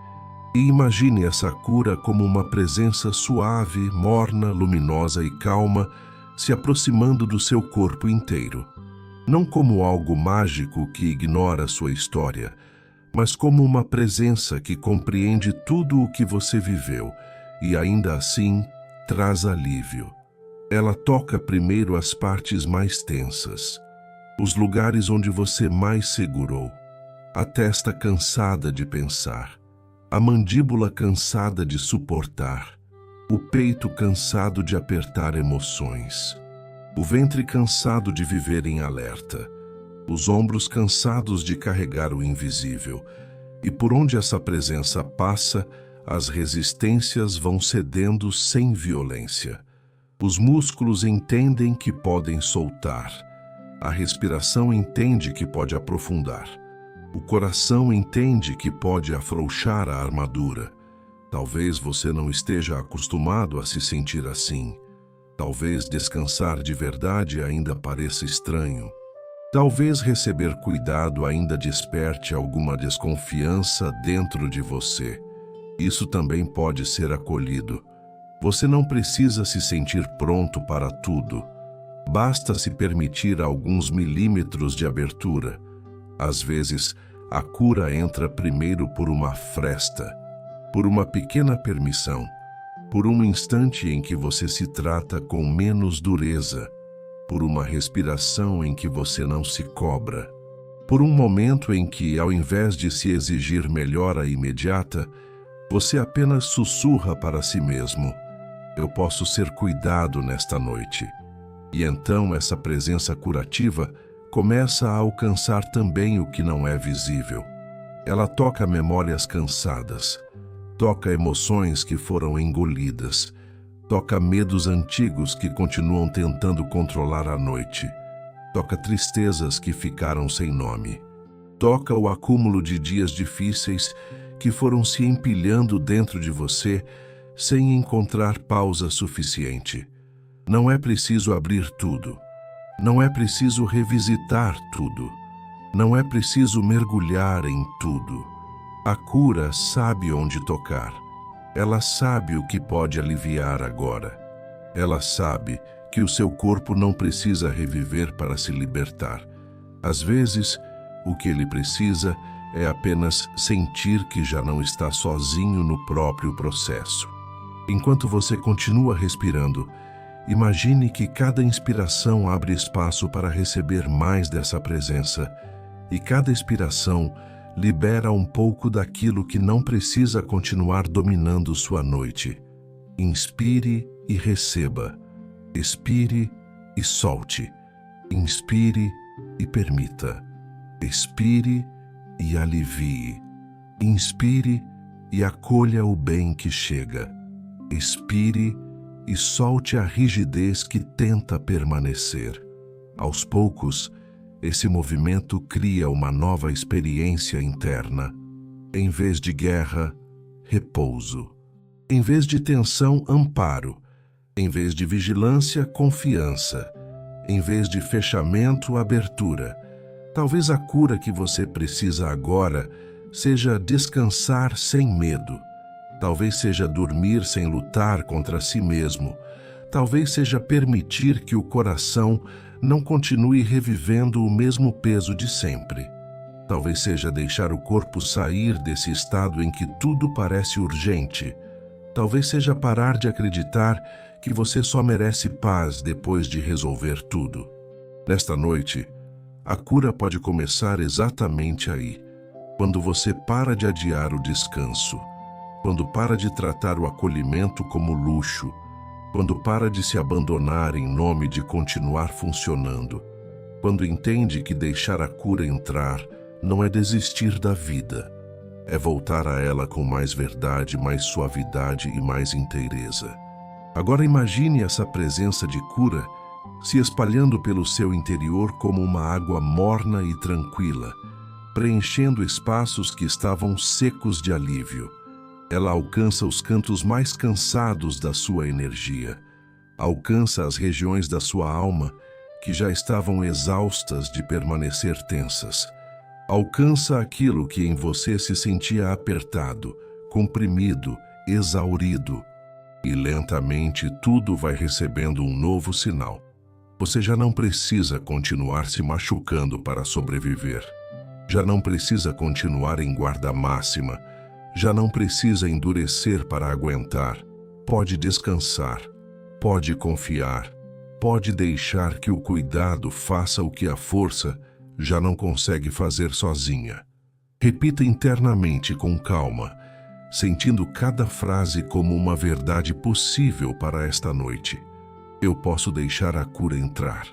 e imagine essa cura como uma presença suave, morna, luminosa e calma se aproximando do seu corpo inteiro. Não como algo mágico que ignora sua história, mas como uma presença que compreende tudo o que você viveu e ainda assim traz alívio. Ela toca primeiro as partes mais tensas, os lugares onde você mais segurou, a testa cansada de pensar, a mandíbula cansada de suportar, o peito cansado de apertar emoções, o ventre cansado de viver em alerta, os ombros cansados de carregar o invisível. E por onde essa presença passa, as resistências vão cedendo sem violência. Os músculos entendem que podem soltar. A respiração entende que pode aprofundar. O coração entende que pode afrouxar a armadura. Talvez você não esteja acostumado a se sentir assim. Talvez descansar de verdade ainda pareça estranho. Talvez receber cuidado ainda desperte alguma desconfiança dentro de você. Isso também pode ser acolhido. Você não precisa se sentir pronto para tudo. Basta se permitir alguns milímetros de abertura. Às vezes, a cura entra primeiro por uma fresta, por uma pequena permissão, por um instante em que você se trata com menos dureza, por uma respiração em que você não se cobra, por um momento em que, ao invés de se exigir melhora imediata, você apenas sussurra para si mesmo: eu posso ser cuidado nesta noite. E então essa presença curativa começa a alcançar também o que não é visível. Ela toca memórias cansadas, toca emoções que foram engolidas, toca medos antigos que continuam tentando controlar a noite, toca tristezas que ficaram sem nome, toca o acúmulo de dias difíceis que foram se empilhando dentro de você sem encontrar pausa suficiente. Não é preciso abrir tudo. Não é preciso revisitar tudo. Não é preciso mergulhar em tudo. A cura sabe onde tocar. Ela sabe o que pode aliviar agora. Ela sabe que o seu corpo não precisa reviver para se libertar. Às vezes, o que ele precisa é apenas sentir que já não está sozinho no próprio processo. Enquanto você continua respirando, imagine que cada inspiração abre espaço para receber mais dessa presença, e cada expiração libera um pouco daquilo que não precisa continuar dominando sua noite. Inspire e receba. Expire e solte. Inspire e permita. Expire e alivie. Inspire e acolha o bem que chega. Expire e solte a rigidez que tenta permanecer. Aos poucos, esse movimento cria uma nova experiência interna. Em vez de guerra, repouso. Em vez de tensão, amparo. Em vez de vigilância, confiança. Em vez de fechamento, abertura. Talvez a cura que você precisa agora seja descansar sem medo. Talvez seja dormir sem lutar contra si mesmo. Talvez seja permitir que o coração não continue revivendo o mesmo peso de sempre. Talvez seja deixar o corpo sair desse estado em que tudo parece urgente. Talvez seja parar de acreditar que você só merece paz depois de resolver tudo. Nesta noite, a cura pode começar exatamente aí, quando você para de adiar o descanso, quando para de tratar o acolhimento como luxo, quando para de se abandonar em nome de continuar funcionando, quando entende que deixar a cura entrar não é desistir da vida. É voltar a ela com mais verdade, mais suavidade e mais inteireza. Agora imagine essa presença de cura se espalhando pelo seu interior como uma água morna e tranquila, preenchendo espaços que estavam secos de alívio. Ela alcança os cantos mais cansados da sua energia, alcança as regiões da sua alma que já estavam exaustas de permanecer tensas. Alcança aquilo que em você se sentia apertado, comprimido, exaurido. E lentamente tudo vai recebendo um novo sinal. Você já não precisa continuar se machucando para sobreviver. Já não precisa continuar em guarda máxima. Já não precisa endurecer para aguentar. Pode descansar. Pode confiar. Pode deixar que o cuidado faça o que a força já não consegue fazer sozinha. Repita internamente com calma, sentindo cada frase como uma verdade possível para esta noite. Eu posso deixar a cura entrar.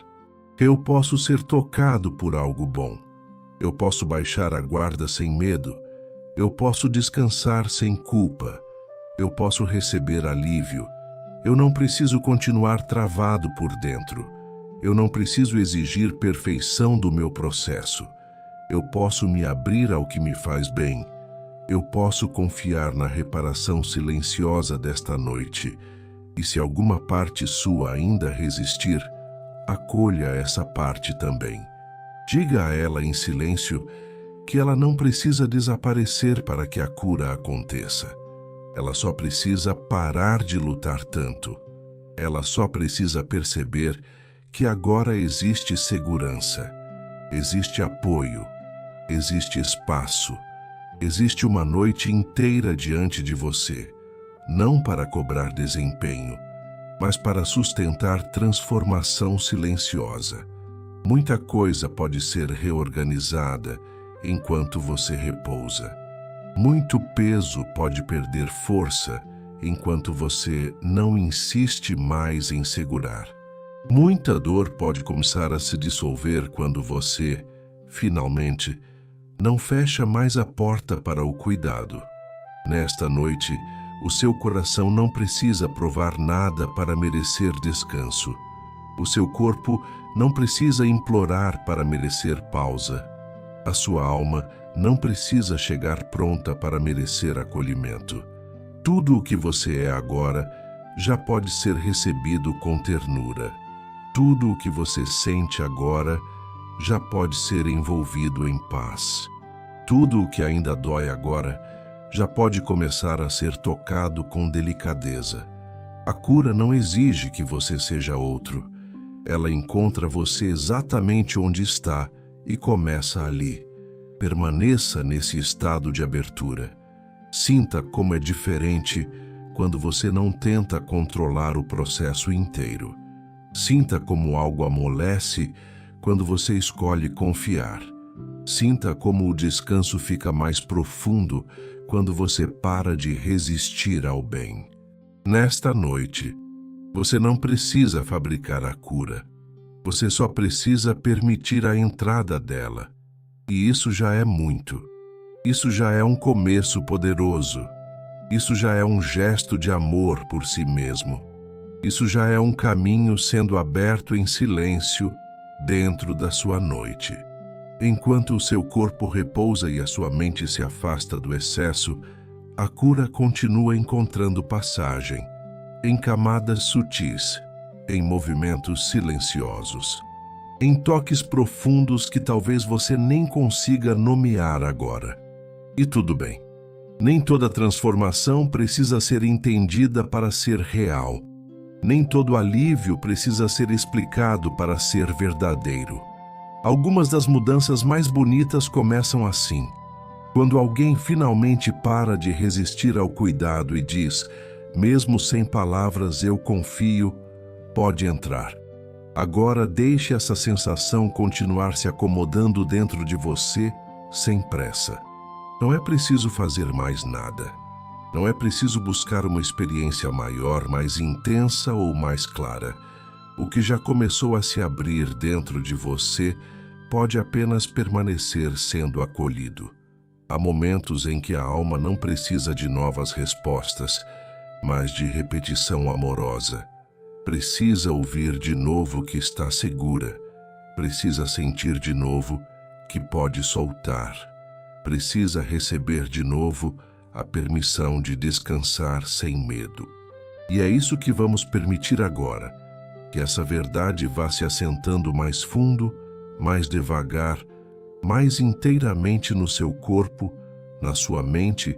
Eu posso ser tocado por algo bom. Eu posso baixar a guarda sem medo. Eu posso descansar sem culpa. Eu posso receber alívio. Eu não preciso continuar travado por dentro. Eu não preciso exigir perfeição do meu processo. Eu posso me abrir ao que me faz bem. Eu posso confiar na reparação silenciosa desta noite. E se alguma parte sua ainda resistir, acolha essa parte também. Diga a ela em silêncio que ela não precisa desaparecer para que a cura aconteça. Ela só precisa parar de lutar tanto. Ela só precisa perceber que agora existe segurança, existe apoio, existe espaço, existe uma noite inteira diante de você. Não para cobrar desempenho, mas para sustentar transformação silenciosa. Muita coisa pode ser reorganizada enquanto você repousa. Muito peso pode perder força enquanto você não insiste mais em segurar. Muita dor pode começar a se dissolver quando você, finalmente, não fecha mais a porta para o cuidado. Nesta noite, o seu coração não precisa provar nada para merecer descanso. O seu corpo não precisa implorar para merecer pausa. A sua alma não precisa chegar pronta para merecer acolhimento. Tudo o que você é agora já pode ser recebido com ternura. Tudo o que você sente agora já pode ser envolvido em paz. Tudo o que ainda dói agora já pode começar a ser tocado com delicadeza. A cura não exige que você seja outro. Ela encontra você exatamente onde está e começa ali. Permaneça nesse estado de abertura. Sinta como é diferente quando você não tenta controlar o processo inteiro. Sinta como algo amolece quando você escolhe confiar. Sinta como o descanso fica mais profundo quando você para de resistir ao bem. Nesta noite, você não precisa fabricar a cura. Você só precisa permitir a entrada dela. E isso já é muito. Isso já é um começo poderoso. Isso já é um gesto de amor por si mesmo. Isso já é um caminho sendo aberto em silêncio dentro da sua noite. Enquanto o seu corpo repousa e a sua mente se afasta do excesso, a cura continua encontrando passagem, em camadas sutis, em movimentos silenciosos, em toques profundos que talvez você nem consiga nomear agora. E tudo bem. Nem toda transformação precisa ser entendida para ser real. Nem todo alívio precisa ser explicado para ser verdadeiro. Algumas das mudanças mais bonitas começam assim. Quando alguém finalmente para de resistir ao cuidado e diz, mesmo sem palavras, eu confio, pode entrar. Agora deixe essa sensação continuar se acomodando dentro de você, sem pressa. Não é preciso fazer mais nada. Não é preciso buscar uma experiência maior, mais intensa ou mais clara. O que já começou a se abrir dentro de você pode apenas permanecer sendo acolhido. Há momentos em que a alma não precisa de novas respostas, mas de repetição amorosa. Precisa ouvir de novo que está segura. Precisa sentir de novo que pode soltar. Precisa receber de novo a permissão de descansar sem medo. E é isso que vamos permitir agora, que essa verdade vá se assentando mais fundo, mais devagar, mais inteiramente no seu corpo, na sua mente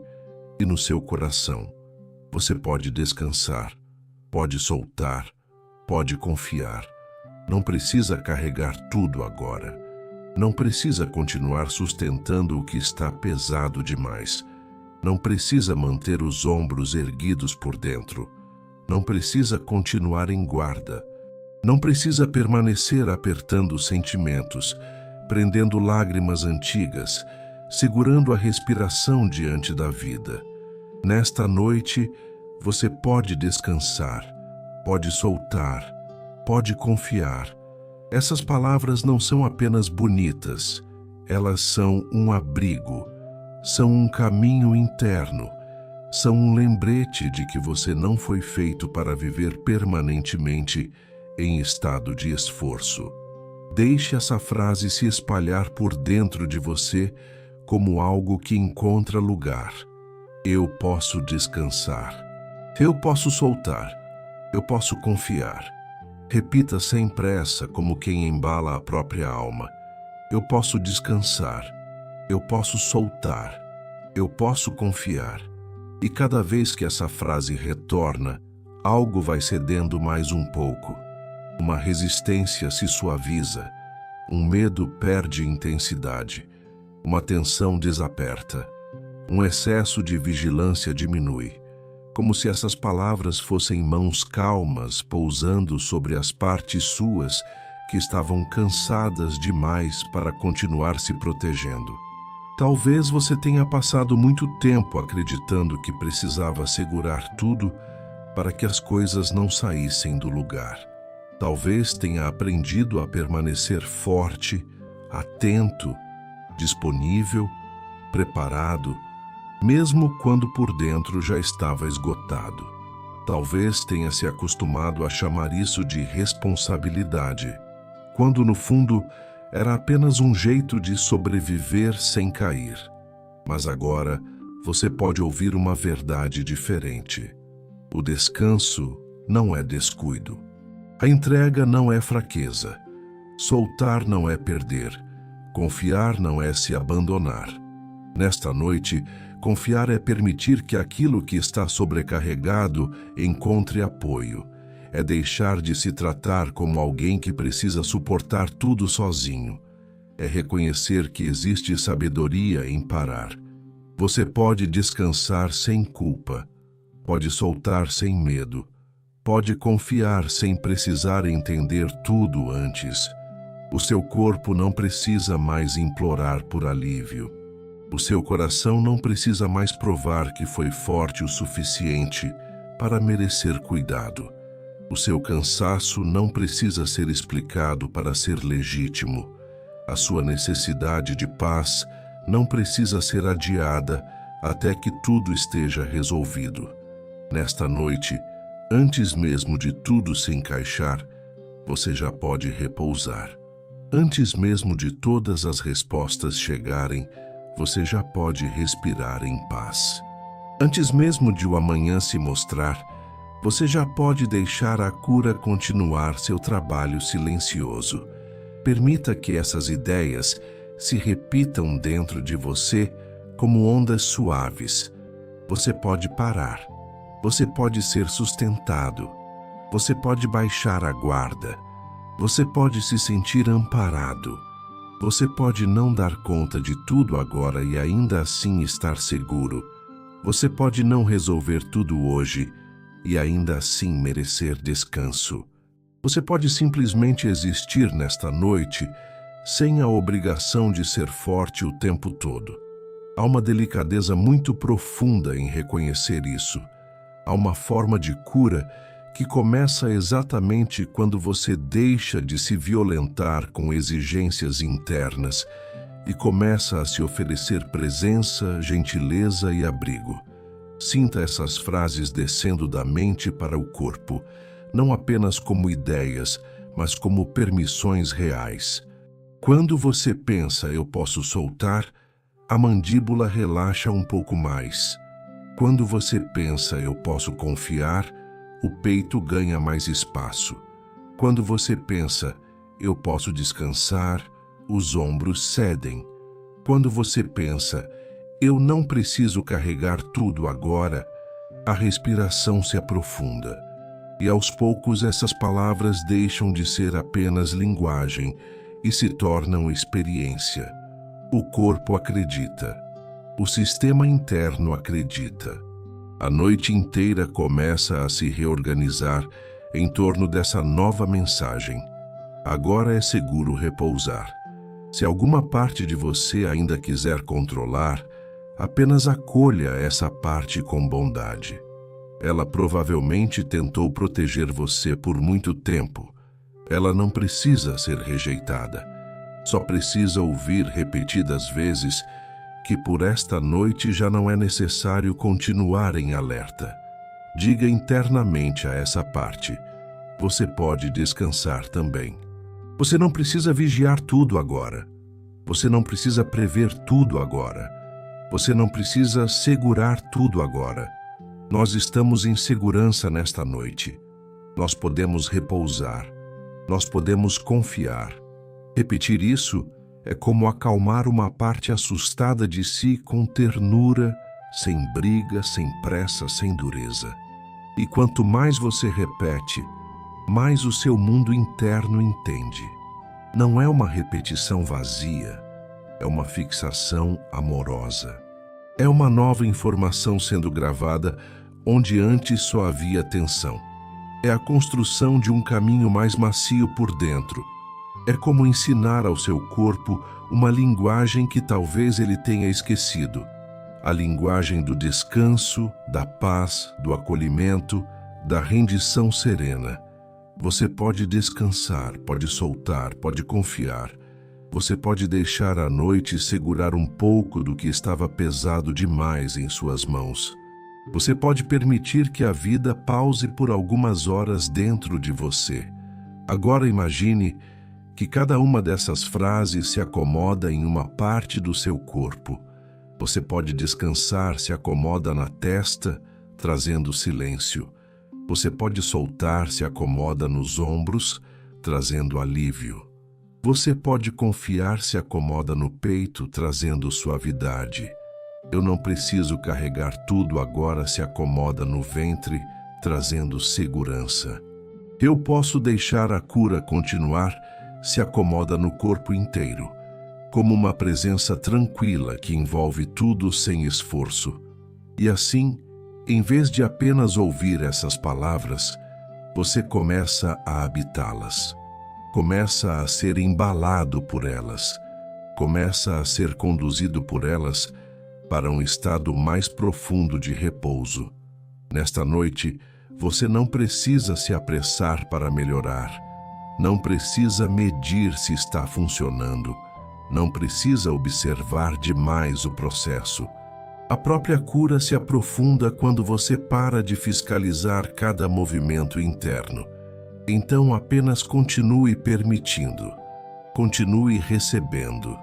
e no seu coração. Você pode descansar, pode soltar, pode confiar. Não precisa carregar tudo agora. Não precisa continuar sustentando o que está pesado demais. Não precisa manter os ombros erguidos por dentro. Não precisa continuar em guarda. Não precisa permanecer apertando os sentimentos, prendendo lágrimas antigas, segurando a respiração diante da vida. Nesta noite, você pode descansar, pode soltar, pode confiar. Essas palavras não são apenas bonitas, elas são um abrigo, são um caminho interno, são um lembrete de que você não foi feito para viver permanentemente em estado de esforço. Deixe essa frase se espalhar por dentro de você como algo que encontra lugar. Eu posso descansar. Eu posso soltar. Eu posso confiar. Repita sem pressa, como quem embala a própria alma. Eu posso descansar. Eu posso soltar. Eu posso confiar. E cada vez que essa frase retorna, algo vai cedendo mais um pouco. Uma resistência se suaviza. Um medo perde intensidade. Uma tensão desaperta. Um excesso de vigilância diminui. Como se essas palavras fossem mãos calmas pousando sobre as partes suas que estavam cansadas demais para continuar se protegendo. Talvez você tenha passado muito tempo acreditando que precisava segurar tudo para que as coisas não saíssem do lugar. Talvez tenha aprendido a permanecer forte, atento, disponível, preparado, mesmo quando por dentro já estava esgotado. Talvez tenha se acostumado a chamar isso de responsabilidade, quando no fundo era apenas um jeito de sobreviver sem cair. Mas agora você pode ouvir uma verdade diferente. O descanso não é descuido. A entrega não é fraqueza. Soltar não é perder. Confiar não é se abandonar. Nesta noite, confiar é permitir que aquilo que está sobrecarregado encontre apoio. É deixar de se tratar como alguém que precisa suportar tudo sozinho. É reconhecer que existe sabedoria em parar. Você pode descansar sem culpa. Pode soltar sem medo. Pode confiar sem precisar entender tudo antes. O seu corpo não precisa mais implorar por alívio. O seu coração não precisa mais provar que foi forte o suficiente para merecer cuidado. O seu cansaço não precisa ser explicado para ser legítimo. A sua necessidade de paz não precisa ser adiada até que tudo esteja resolvido. Nesta noite, antes mesmo de tudo se encaixar, você já pode repousar. Antes mesmo de todas as respostas chegarem, você já pode respirar em paz. Antes mesmo de o amanhã se mostrar, você já pode deixar a cura continuar seu trabalho silencioso. Permita que essas ideias se repitam dentro de você como ondas suaves. Você pode parar. Você pode ser sustentado. Você pode baixar a guarda. Você pode se sentir amparado. Você pode não dar conta de tudo agora e ainda assim estar seguro. Você pode não resolver tudo hoje e ainda assim merecer descanso. Você pode simplesmente existir nesta noite sem a obrigação de ser forte o tempo todo. Há uma delicadeza muito profunda em reconhecer isso. Há uma forma de cura que começa exatamente quando você deixa de se violentar com exigências internas e começa a se oferecer presença, gentileza e abrigo. Sinta essas frases descendo da mente para o corpo, não apenas como ideias, mas como permissões reais. Quando você pensa "eu posso soltar", a mandíbula relaxa um pouco mais. Quando você pensa "eu posso confiar", o peito ganha mais espaço. Quando você pensa "eu posso descansar", os ombros cedem. Quando você pensa "eu não preciso carregar tudo agora", a respiração se aprofunda. E aos poucos essas palavras deixam de ser apenas linguagem e se tornam experiência. O corpo acredita. O sistema interno acredita. A noite inteira começa a se reorganizar em torno dessa nova mensagem. Agora é seguro repousar. Se alguma parte de você ainda quiser controlar, apenas acolha essa parte com bondade. Ela provavelmente tentou proteger você por muito tempo. Ela não precisa ser rejeitada. Só precisa ouvir repetidas vezes que por esta noite já não é necessário continuar em alerta. Diga internamente a essa parte: você pode descansar também. Você não precisa vigiar tudo agora. Você não precisa prever tudo agora. Você não precisa segurar tudo agora. Nós estamos em segurança nesta noite. Nós podemos repousar. Nós podemos confiar. Repetir isso é como acalmar uma parte assustada de si com ternura, sem briga, sem pressa, sem dureza. E quanto mais você repete, mais o seu mundo interno entende. Não é uma repetição vazia, é uma fixação amorosa. É uma nova informação sendo gravada onde antes só havia tensão. É a construção de um caminho mais macio por dentro. É como ensinar ao seu corpo uma linguagem que talvez ele tenha esquecido. A linguagem do descanso, da paz, do acolhimento, da rendição serena. Você pode descansar, pode soltar, pode confiar. Você pode deixar a noite segurar um pouco do que estava pesado demais em suas mãos. Você pode permitir que a vida pause por algumas horas dentro de você. Agora imagine que cada uma dessas frases se acomoda em uma parte do seu corpo. Você pode descansar, se acomoda na testa, trazendo silêncio. Você pode soltar, se acomoda nos ombros, trazendo alívio. Você pode confiar, se acomoda no peito, trazendo suavidade. Eu não preciso carregar tudo agora, se acomoda no ventre, trazendo segurança. Eu posso deixar a cura continuar, se acomoda no corpo inteiro, como uma presença tranquila que envolve tudo sem esforço. E assim, em vez de apenas ouvir essas palavras, você começa a habitá-las. Começa a ser embalado por elas. Começa a ser conduzido por elas para um estado mais profundo de repouso. Nesta noite, você não precisa se apressar para melhorar. Não precisa medir se está funcionando. Não precisa observar demais o processo. A própria cura se aprofunda quando você para de fiscalizar cada movimento interno. Então apenas continue permitindo. Continue recebendo.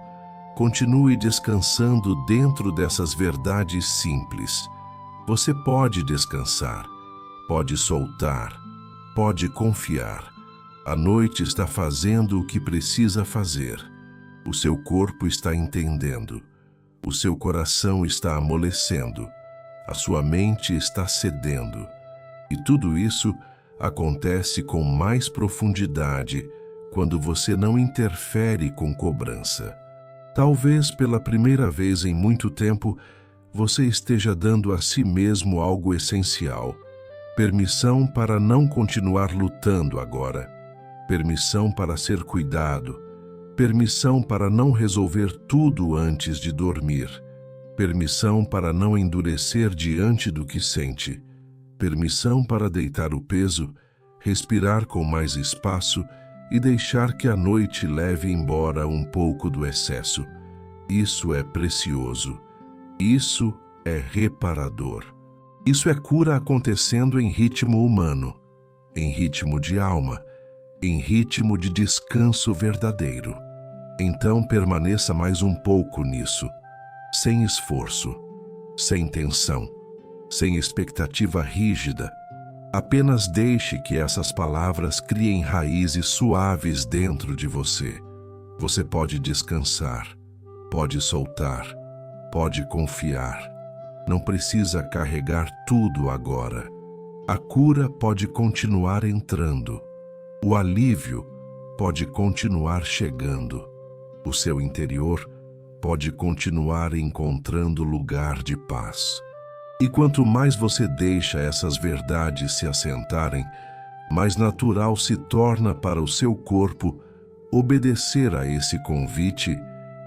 Continue descansando dentro dessas verdades simples. Você pode descansar, pode soltar, pode confiar. A noite está fazendo o que precisa fazer. O seu corpo está entendendo. O seu coração está amolecendo. A sua mente está cedendo. E tudo isso acontece com mais profundidade quando você não interfere com cobrança. Talvez pela primeira vez em muito tempo, você esteja dando a si mesmo algo essencial. Permissão para não continuar lutando agora. Permissão para ser cuidado. Permissão para não resolver tudo antes de dormir. Permissão para não endurecer diante do que sente. Permissão para deitar o peso respirar com mais espaço e deixar que a noite leve embora um pouco do excesso. Isso é precioso. Isso é reparador. Isso é cura acontecendo em ritmo humano, em ritmo de alma, em ritmo de descanso verdadeiro. Então permaneça mais um pouco nisso, sem esforço, sem tensão, sem expectativa rígida. Apenas deixe que essas palavras criem raízes suaves dentro de você. Você pode descansar, pode soltar, pode confiar. Não precisa carregar tudo agora. A cura pode continuar entrando. O alívio pode continuar chegando. O seu interior pode continuar encontrando lugar de paz. E quanto mais você deixa essas verdades se assentarem, mais natural se torna para o seu corpo obedecer a esse convite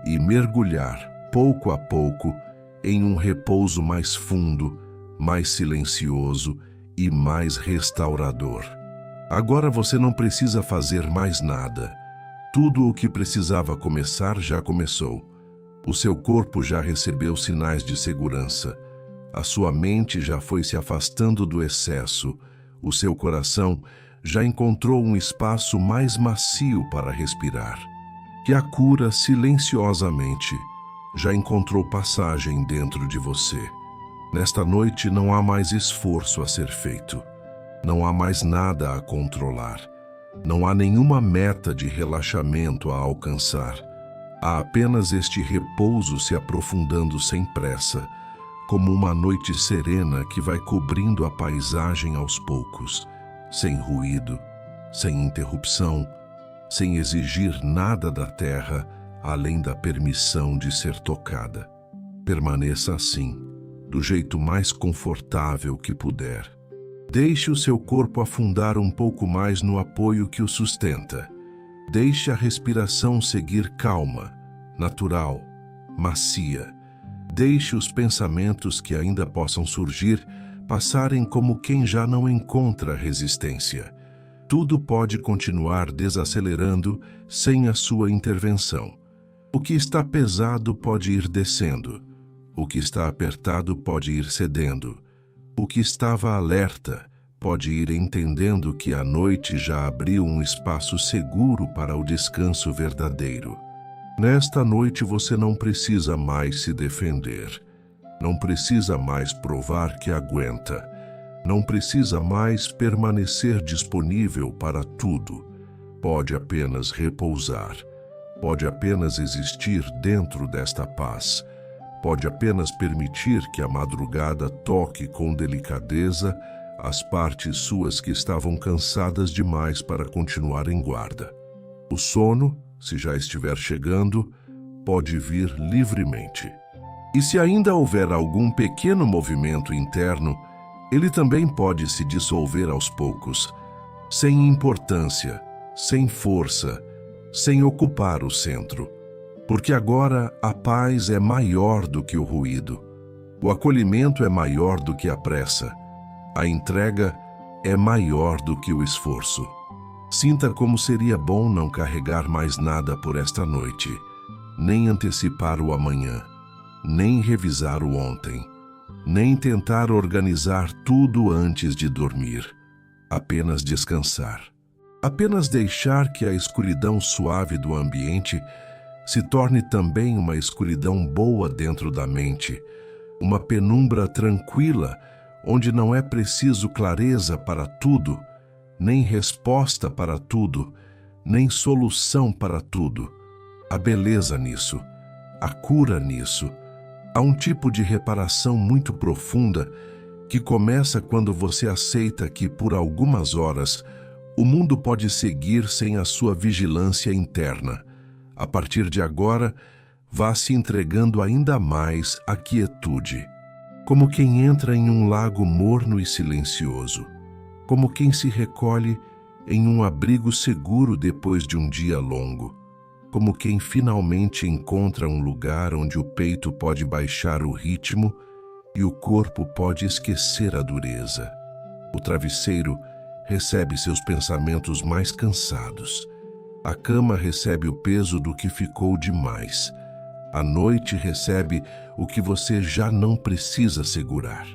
e mergulhar, pouco a pouco, em um repouso mais fundo, mais silencioso e mais restaurador. Agora você não precisa fazer mais nada. Tudo o que precisava começar já começou. O seu corpo já recebeu sinais de segurança. A sua mente já foi se afastando do excesso. O seu coração já encontrou um espaço mais macio para respirar. E a cura silenciosamente já encontrou passagem dentro de você. Nesta noite não há mais esforço a ser feito. Não há mais nada a controlar. Não há nenhuma meta de relaxamento a alcançar. Há apenas este repouso se aprofundando sem pressa, como uma noite serena que vai cobrindo a paisagem aos poucos, sem ruído, sem interrupção, sem exigir nada da terra, além da permissão de ser tocada. Permaneça assim, do jeito mais confortável que puder. Deixe o seu corpo afundar um pouco mais no apoio que o sustenta. Deixe a respiração seguir calma, natural, macia. Deixe os pensamentos que ainda possam surgir passarem como quem já não encontra resistência. Tudo pode continuar desacelerando sem a sua intervenção. O que está pesado pode ir descendo. O que está apertado pode ir cedendo. O que estava alerta pode ir entendendo que a noite já abriu um espaço seguro para o descanso verdadeiro. Nesta noite você não precisa mais se defender. Não precisa mais provar que aguenta. Não precisa mais permanecer disponível para tudo. Pode apenas repousar. Pode apenas existir dentro desta paz. Pode apenas permitir que a madrugada toque com delicadeza as partes suas que estavam cansadas demais para continuar em guarda. O sono, se já estiver chegando, pode vir livremente. E se ainda houver algum pequeno movimento interno, ele também pode se dissolver aos poucos, sem importância, sem força, sem ocupar o centro. Porque agora a paz é maior do que o ruído. O acolhimento é maior do que a pressa. A entrega é maior do que o esforço. Sinta como seria bom não carregar mais nada por esta noite, nem antecipar o amanhã, nem revisar o ontem, nem tentar organizar tudo antes de dormir. Apenas descansar. Apenas deixar que a escuridão suave do ambiente se torne também uma escuridão boa dentro da mente, uma penumbra tranquila, onde não é preciso clareza para tudo, nem resposta para tudo, nem solução para tudo. Há beleza nisso, há cura nisso. Há um tipo de reparação muito profunda que começa quando você aceita que, por algumas horas, o mundo pode seguir sem a sua vigilância interna. A partir de agora, vá se entregando ainda mais à quietude, como quem entra em um lago morno e silencioso, como quem se recolhe em um abrigo seguro depois de um dia longo, como quem finalmente encontra um lugar onde o peito pode baixar o ritmo e o corpo pode esquecer a dureza. O travesseiro recebe seus pensamentos mais cansados. A cama recebe o peso do que ficou demais. A noite recebe o que você já não precisa segurar.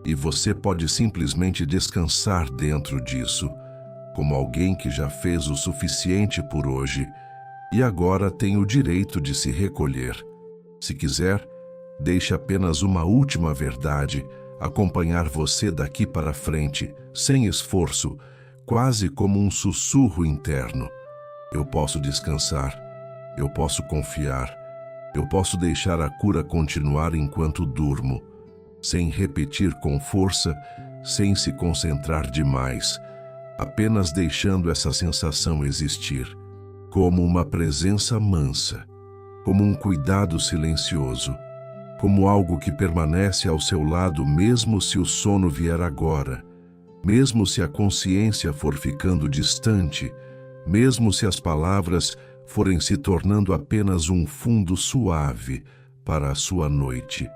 E você pode simplesmente descansar dentro disso, como alguém que já fez o suficiente por hoje e agora tem o direito de se recolher. Se quiser, deixe apenas uma última verdade acompanhar você daqui para frente, sem esforço, quase como um sussurro interno. Eu posso descansar, eu posso confiar, eu posso deixar a cura continuar enquanto durmo, sem repetir com força, sem se concentrar demais, apenas deixando essa sensação existir, como uma presença mansa, como um cuidado silencioso, como algo que permanece ao seu lado mesmo se o sono vier agora, mesmo se a consciência for ficando distante, mesmo se as palavras forem se tornando apenas um fundo suave para a sua noite.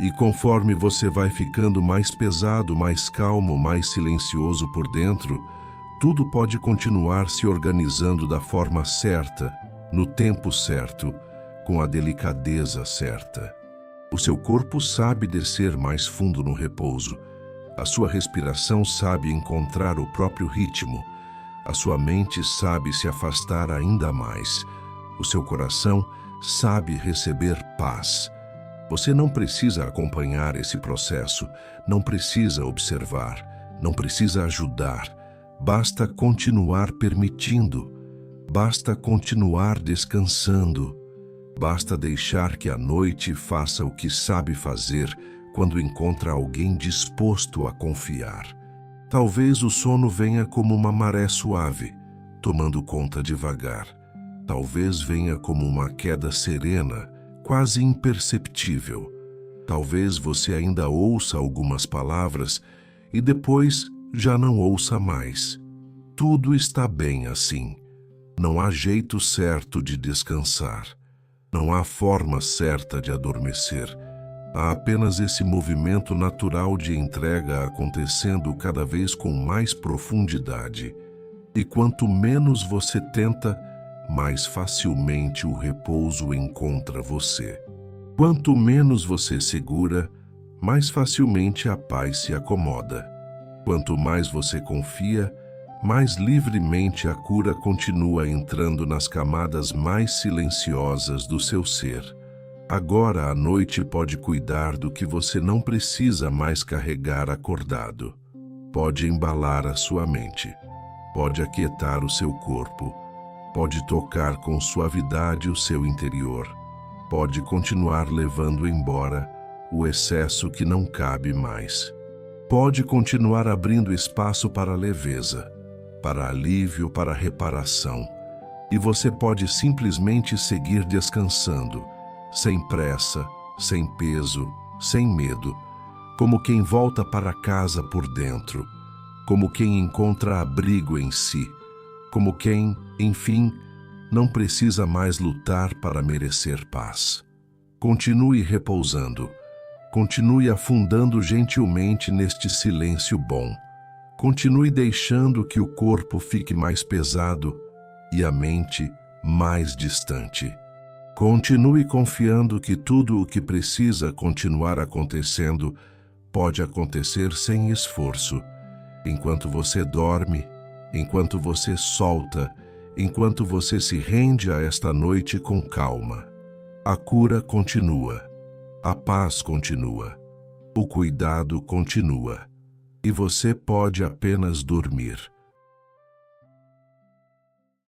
E conforme você vai ficando mais pesado, mais calmo, mais silencioso por dentro, tudo pode continuar se organizando da forma certa, no tempo certo, com a delicadeza certa. O seu corpo sabe descer mais fundo no repouso. A sua respiração sabe encontrar o próprio ritmo. A sua mente sabe se afastar ainda mais. O seu coração sabe receber paz. Você não precisa acompanhar esse processo, não precisa observar, não precisa ajudar. Basta continuar permitindo, basta continuar descansando. Basta deixar que a noite faça o que sabe fazer quando encontra alguém disposto a confiar. Talvez o sono venha como uma maré suave, tomando conta devagar. Talvez venha como uma queda serena, quase imperceptível. Talvez você ainda ouça algumas palavras e depois já não ouça mais. Tudo está bem assim. Não há jeito certo de descansar. Não há forma certa de adormecer. Há apenas esse movimento natural de entrega acontecendo cada vez com mais profundidade. E quanto menos você tenta, mais facilmente o repouso encontra você. Quanto menos você segura, mais facilmente a paz se acomoda. Quanto mais você confia, mais livremente a cura continua entrando nas camadas mais silenciosas do seu ser. Agora a noite pode cuidar do que você não precisa mais carregar acordado. Pode embalar a sua mente. Pode aquietar o seu corpo. Pode tocar com suavidade o seu interior. Pode continuar levando embora o excesso que não cabe mais. Pode continuar abrindo espaço para leveza, para alívio, para reparação. E você pode simplesmente seguir descansando, sem pressa, sem peso, sem medo, como quem volta para casa por dentro, como quem encontra abrigo em si, como quem, enfim, não precisa mais lutar para merecer paz. Continue repousando, continue afundando gentilmente neste silêncio bom. Continue deixando que o corpo fique mais pesado e a mente mais distante. Continue confiando que tudo o que precisa continuar acontecendo pode acontecer sem esforço, enquanto você dorme, enquanto você solta, enquanto você se rende a esta noite com calma. A cura continua, a paz continua, o cuidado continua. E você pode apenas dormir.